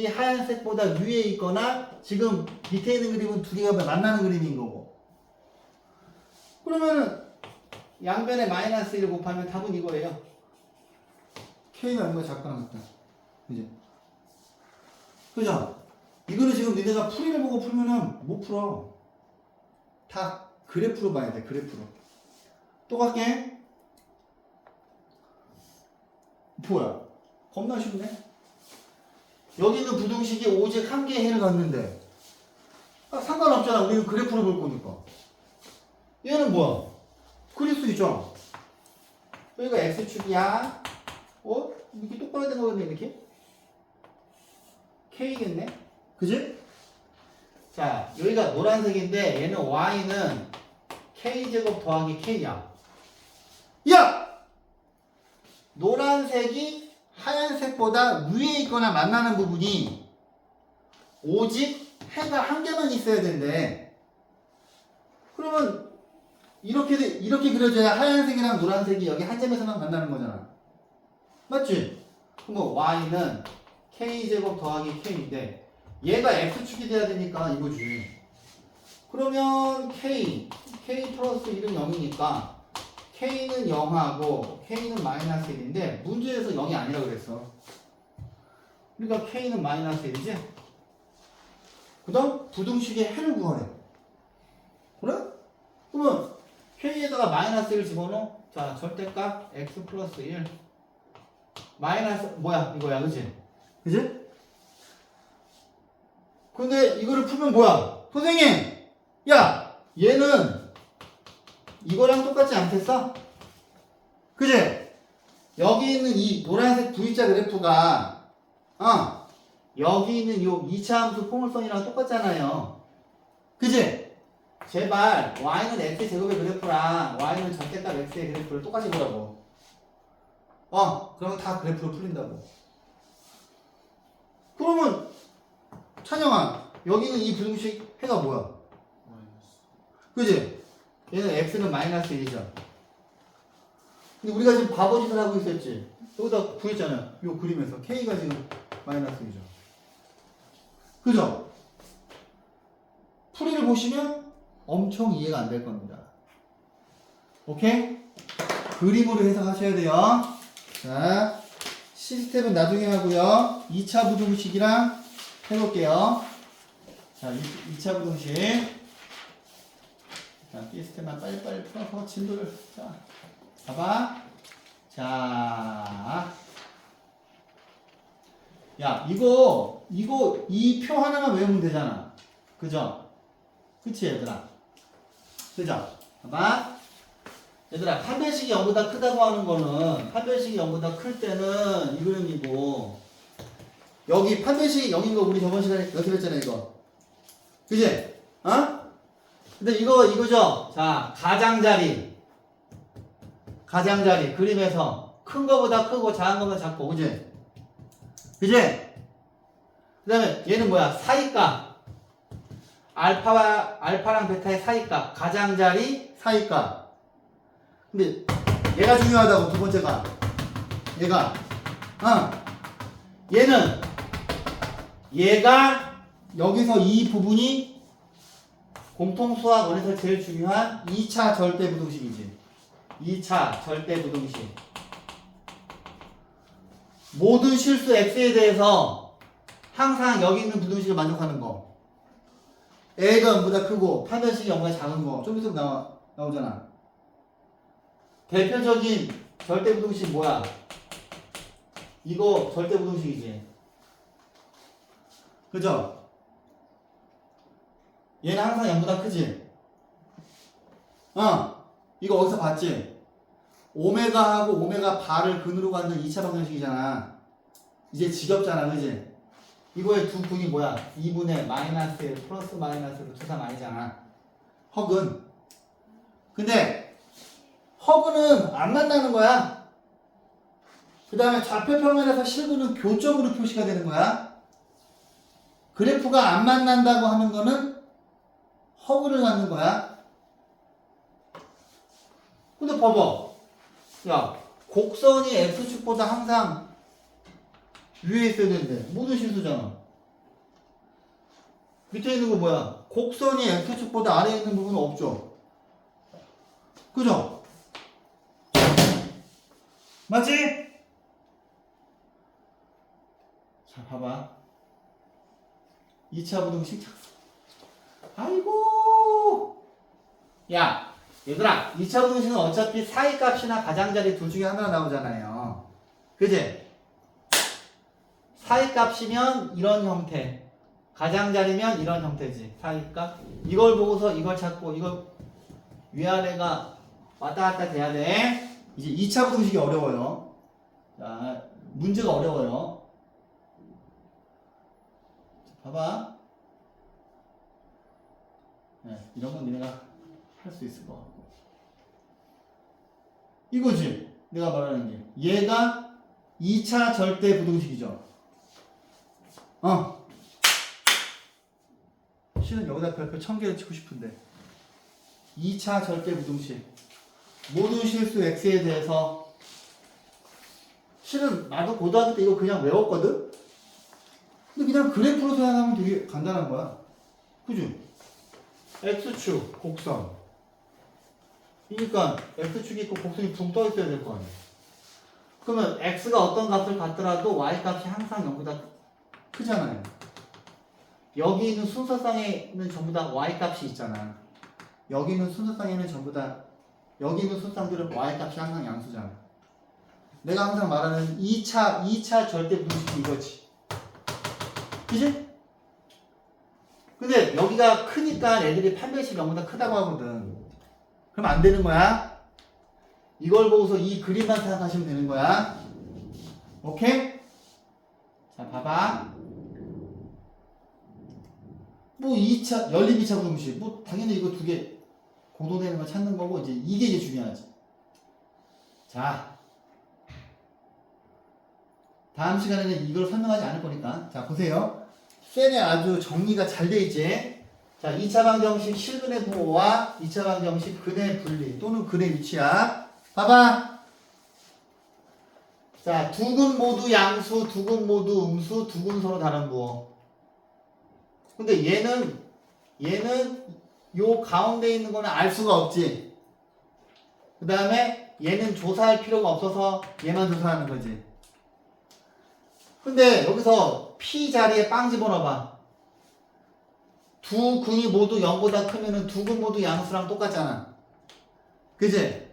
Speaker 1: 하얀색보다 위에 있거나 지금 밑에 있는 그림은 두 개가 만나는 그림인 거고. 그러면은 양변에 마이너스 1을 곱하면 답은 이거예요. k는 얼마 작거나 같다. 그지? 그죠? 이거는 지금 니네가 풀이를 보고 풀면은 못 풀어. 다 그래프로 봐야 돼. 그래프로. 또 갈게. 뭐야? 겁나 쉽네. 여기 있는 부등식이 오직 한 개의 해를 갖는데 상관없잖아. 우리는 그래프로 볼 거니까. 얘는 뭐야? 그릴 수 있죠. 여기가 x축이야. 이렇게 똑바로 된 거겠네. 이렇게 k겠네. 그지? 자, 여기가 노란색인데 얘는 y는 k제곱 더하기 k야. 야! 노란색이 하얀색보다 위에 있거나 만나는 부분이 오직 해가 한 개만 있어야 된대. 그러면 이렇게 그려져야 하얀색이랑 노란색이 여기 한 점에서만 만나는 거잖아. 맞지? 그럼 y는 k제곱 더하기 k인데 얘가 x축이 돼야 되니까 이거지. 그러면 k 플러스 1은 0이니까 k는 0하고 k는 마이너스 1인데 문제에서 0이 아니라고 그랬어. 그러니까 k는 마이너스 1이지? 그 다음 부등식의 해를 구하래. 그래? 그러면 k에다가 마이너스 1 집어넣어. 자, 절대값 x 플러스 1 마이너스 뭐야 이거야. 그치? 그치? 근데 이거를 풀면 뭐야? 선생님! 야! 얘는 이거랑 똑같지 않겠어? 그치? 여기 있는 이 노란색 V자 그래프가 여기 있는 요 2차 함수 포물선이랑 똑같잖아요. 그치? 제발 y는 x제곱의 그래프랑 y는 절대값 x의 그래프를 똑같이 보라고. 그러면 다 그래프로 풀린다고. 그러면 찬영아 여기는 이 부등식 해가 뭐야? 그치? 얘는 x는 마이너스 1이죠. 근데 우리가 지금 바보짓을 하고 있었지. 여기다 구했잖아요. 요 그림에서 k가 지금 마이너스 1이죠. 그죠? 풀이를 보시면 엄청 이해가 안 될 겁니다. 오케이? 그림으로 해석하셔야 돼요. 자, 시스템은 나중에 하고요. 2차 부등식이랑 해볼게요. 자, 2차 부등식. 자, 시스템만 빨리빨리 풀어서 진도를. 자, 봐봐. 자. 야, 이 표 하나만 외우면 되잖아. 그죠? 그치, 얘들아? 그죠? 봐봐. 얘들아, 판별식이 0보다 크다고 하는 거는, 판별식이 0보다 클 때는 이 그림이고, 여기 판별식이 0인 거 우리 저번 시간에 연습했잖아, 이거. 그치? 근데 이거죠? 자, 가장자리. 그림에서 큰 거보다 크고 작은 거보다 작고, 그치? 그지? 그 다음에 얘는 뭐야? 사이값. 알파랑 베타의 사이값. 가장자리 사이값. 근데 얘가 중요하다고, 두 번째가. 얘가. 얘가 여기서 이 부분이 공통수학 원에서 제일 중요한 2차 절대부등식이지. 2차 절대부등식. 모든 실수 x에 대해서 항상 여기 있는 부등식을 만족하는 거. a가 0보다 크고 판별식이 0보다 작은 거. 좀 있으면 나오잖아. 대표적인 절대부등식 뭐야? 이거 절대부등식이지. 그죠? 얘는 항상 0보다 크지? 이거 어디서 봤지? 오메가하고 오메가 바를 근으로 갖는 2차 방정식이잖아. 이제 지겹잖아, 그지? 이거의 두 분이 뭐야? 2분의 마이너스 1 플러스 마이너스로 투삼 아니잖아. 허근. 근데 허근은 안 만나는 거야. 그 다음에 좌표평면에서 실근은 교점으로 표시가 되는 거야. 그래프가 안 만난다고 하는 거는 허근을 갖는 거야. 근데 봐봐. 야, 곡선이 x축보다 항상 위에 있어야 되는데 모든 실수잖아. 밑에 있는 거 뭐야? 곡선이 x축보다 아래에 있는 부분은 없죠. 그죠? 맞지? 자, 봐봐. 2차 부등식 작성. 아이고. 야, 얘들아, 2차 부등식은 어차피 사이값이나 가장자리 둘 중에 하나 나오잖아요. 그지? 사이값이면 이런 형태, 가장자리면 이런 형태지. 사이값. 이걸 보고서 이걸 찾고 이걸 위아래가 왔다 갔다 돼야 돼. 이제 2차 부등식이 어려워요. 자, 문제가 어려워요. 봐봐. 네, 이런 건 니네가 할 수 있을 것 같고. 이거지. 내가 말하는 게. 얘가 2차 절대 부등식이죠. 실은 여기다 별표 1000개를 치고 싶은데. 2차 절대 부등식. 모든 실수 x에 대해서 실은 나도 고등학교 때 이거 그냥 외웠거든? 근데 그냥 그래프로 생각하면 되게 간단한 거야. 그지? x축, 곡선. 그러니까 x축이 있고 곡선이 붕 떠 있어야 될 거 아니야. 그러면 x가 어떤 값을 갖더라도 y값이 항상 0보다 크잖아요. 여기 있는 순서상에는 전부 다 y값이 있잖아. 여기 있는 순서상에는 전부 다 여기 있는 순서상들은 y값이 항상 양수잖아. 내가 항상 말하는 2차 절대 부등식이 이거지. 그지? 근데 여기가 크니까 애들이 판별식 0보다 크다고 하거든. 그럼 안 되는 거야. 이걸 보고서 이 그림만 생각하시면 되는 거야. 오케이? 자, 봐봐. 뭐 2차, 연립 2차 부등식. 뭐 당연히 이거 두 개 공통되는 거 찾는 거고, 이제 이게 중요하지. 자. 다음 시간에는 이걸 설명하지 않을 거니까. 자, 보세요. 쌤에 아주 정리가 잘 돼 있지. 자, 2차 방정식 실근의 부호와 2차 방정식 근의 분리 또는 근의 위치야. 봐봐. 자, 두 근 모두 양수, 두 근 모두 음수, 두 근 서로 다른 부호. 근데 얘는 요 가운데 있는 거는 알 수가 없지. 그 다음에 얘는 조사할 필요가 없어서 얘만 조사하는 거지. 근데 여기서 P 자리에 빵 집어넣어봐. 두 근이 모두 0보다 크면은 두 근 모두 양수랑 똑같잖아. 그지?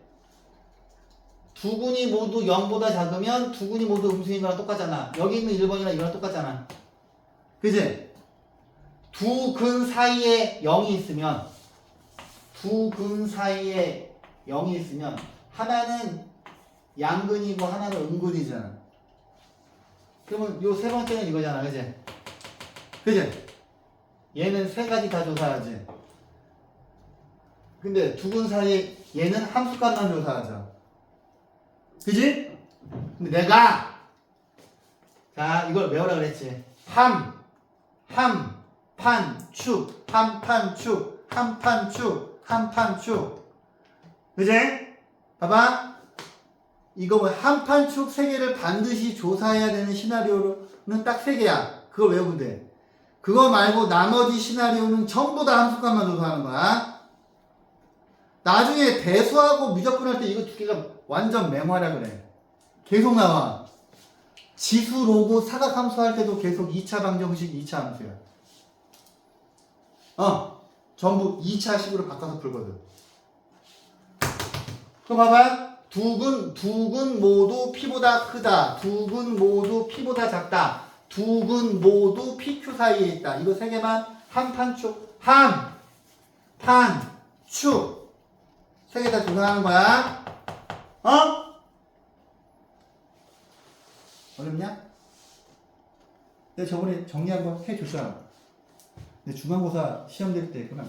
Speaker 1: 두 근이 모두 0보다 작으면 두 근이 모두 음수인 거랑 똑같잖아. 여기 있는 1번이랑 이거랑 똑같잖아. 그지? 두 근 사이에 0이 있으면 하나는 양근이고 하나는 음근이잖아. 그러면 요 세 번째는 이거잖아. 그지? 그지? 얘는 세 가지 다 조사하지. 근데 두 근 사이에 얘는 함수값만 조사하죠. 그지? 근데 내가 자, 이걸 외우라 그랬지. 판, 축, 판, 축. 그지? 봐봐. 이거 뭐 한판 축 3개를 반드시 조사해야 되는 시나리오는 딱 3개야. 그걸 외우면 돼. 그거 말고 나머지 시나리오는 전부 다 함수값만 조사하는 거야. 나중에 대수하고 미적분 할 때 이거 2개가 완전 맹활약을 그래. 계속 나와. 지수, 로그, 사각함수 할 때도 계속 2차 방정식, 2차 함수야. 전부 2차식으로 바꿔서 풀거든. 그럼 봐봐. 두근 모두 P보다 크다. 두근 모두 P보다 작다. 두근 모두 PQ 사이에 있다. 이거 3개만 한판축, 판축 3개 다 조사하는 거야. 어렵냐? 내가 저번에 정리 한번 해줬잖아. 근데 중간고사 시험 될 때 했구나.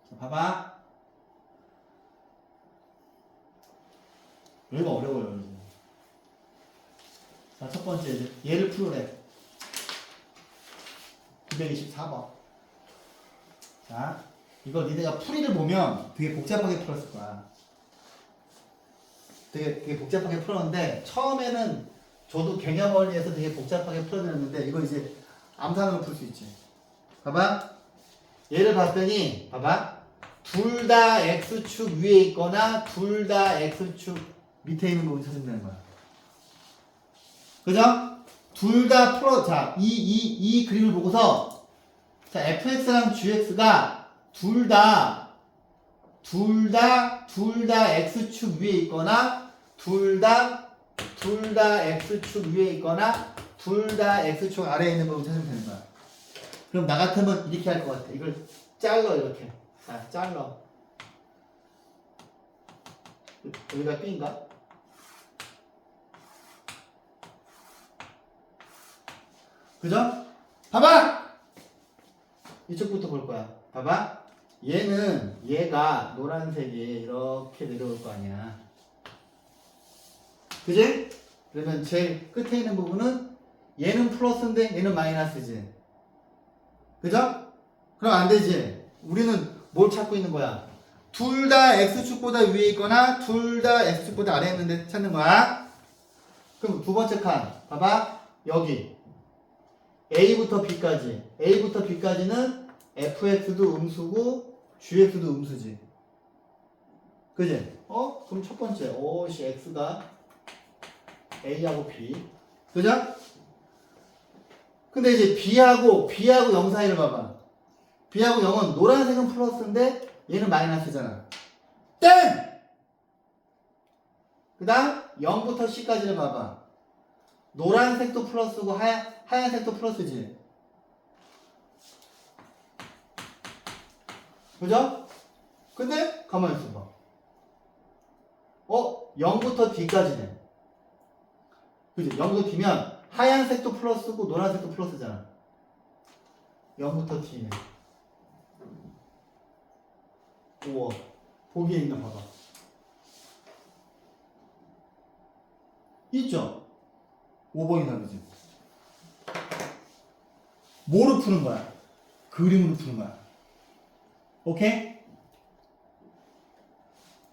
Speaker 1: 자, 봐봐. 여기가 어려워요, 여러분. 자, 첫 번째, 얘를 풀어내. 924번. 자, 이거 니네가 풀이를 보면 되게 복잡하게 풀었을 거야. 되게 복잡하게 풀었는데, 처음에는 저도 개념 원리에서 되게 복잡하게 풀어냈는데, 이거 이제 암산으로 풀 수 있지. 봐봐. 얘를 봤더니, 봐봐. 둘 다 X축 위에 있거나, 둘 다 X축 밑에 있는 부분 찾으면 되는 거야. 그죠? 둘 다 풀어. 자, 이 그림을 보고서, 자, fx랑 gx가 둘 다 x축 위에 있거나, 둘 다 x축 위에 있거나, 둘 다 x축 아래에 있는 부분 찾으면 되는 거야. 그럼 나 같으면 이렇게 할 것 같아. 이걸 잘라, 이렇게. 자, 잘라. 여기가 B인가? 그죠? 봐봐! 이쪽부터 볼 거야. 봐봐. 얘가 노란색이 이렇게 내려올 거 아니야. 그지? 그러면 제일 끝에 있는 부분은 얘는 플러스인데 얘는 마이너스지. 그죠? 그럼 안 되지. 우리는 뭘 찾고 있는 거야? 둘 다 X축보다 위에 있거나 둘 다 X축보다 아래에 있는데 찾는 거야. 그럼 두 번째 칸. 봐봐. 여기. A부터 B까지는 fx도 음수고 gx도 음수지. 그지? 그럼 첫 번째 오씨 x가 a하고 b. 그죠? 근데 이제 b하고 0 사이를 봐봐. b하고 0은 노란색은 플러스인데 얘는 마이너스잖아. 땡! 그 다음 0부터 c까지를 봐봐. 노란색도 플러스고 하얀색도 플러스지. 그죠? 근데 가만히 있어봐. 0부터 D까지네. 그지? 0부터 D면 하얀색도 플러스고 노란색도 플러스잖아. 0부터 D네. 우와. 보기에 있나 봐봐. 있죠? 5번이 답이지. 뭐로 푸는 거야? 그림으로 푸는 거야. 오케이?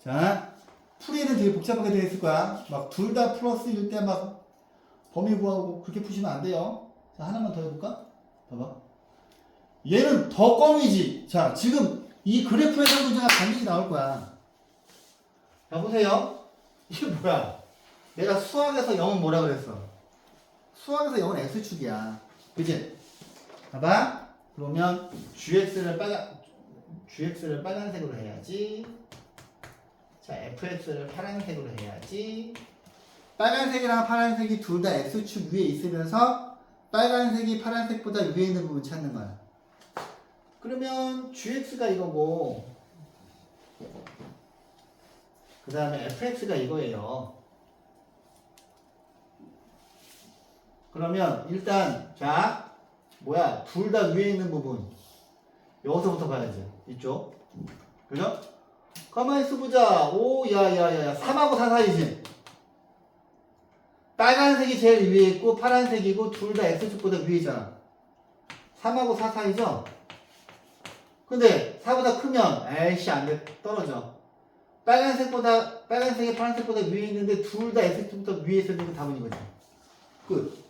Speaker 1: 자, 풀이는 되게 복잡하게 되어 있을 거야. 막 둘 다 플러스일 때 막 범위 구하고 그렇게 푸시면 안 돼요. 자, 하나만 더 해볼까? 봐봐. 얘는 더 껌이지. 자, 지금 이 그래프에서 문제가 반드시 나올 거야. 자, 보세요. 이게 뭐야? 내가 수학에서 0은 뭐라 그랬어? 수학에서 0은 X축이야. 그치? 봐봐. 그러면 GX를 빨간색으로 해야지. 자, FX를 파란색으로 해야지. 빨간색이랑 파란색이 둘 다 X축 위에 있으면서 빨간색이 파란색보다 위에 있는 부분 찾는 거야. 그러면 GX가 이거고 그 다음에 FX가 이거예요. 그러면 일단 자 뭐야 둘 다 위에 있는 부분 여기서부터 봐야지. 이쪽 그죠? 가만히 있어보자. 오 야야야야 3하고 4 사이지. 빨간색이 제일 위에 있고 파란색이고 둘 다 X축보다 위에잖아. 3하고 4 사이죠? 근데 4보다 크면 에이씨 안돼 떨어져. 빨간색이 파란색보다 위에 있는데 둘 다 X축보다 위에 있는 게 답은 이거지. 끝.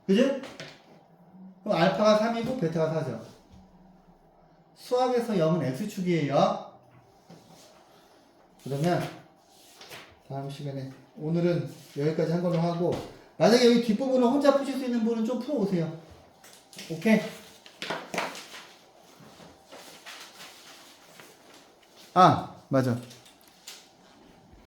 Speaker 1: 그지? 그럼 알파가 3이고 베타가 4죠. 수학에서 0은 X축이에요. 그러면 다음 시간에 오늘은 여기까지 한 걸로 하고 만약에 여기 뒷부분을 혼자 푸실 수 있는 분은 좀 풀어오세요. 오케이? 아 맞아.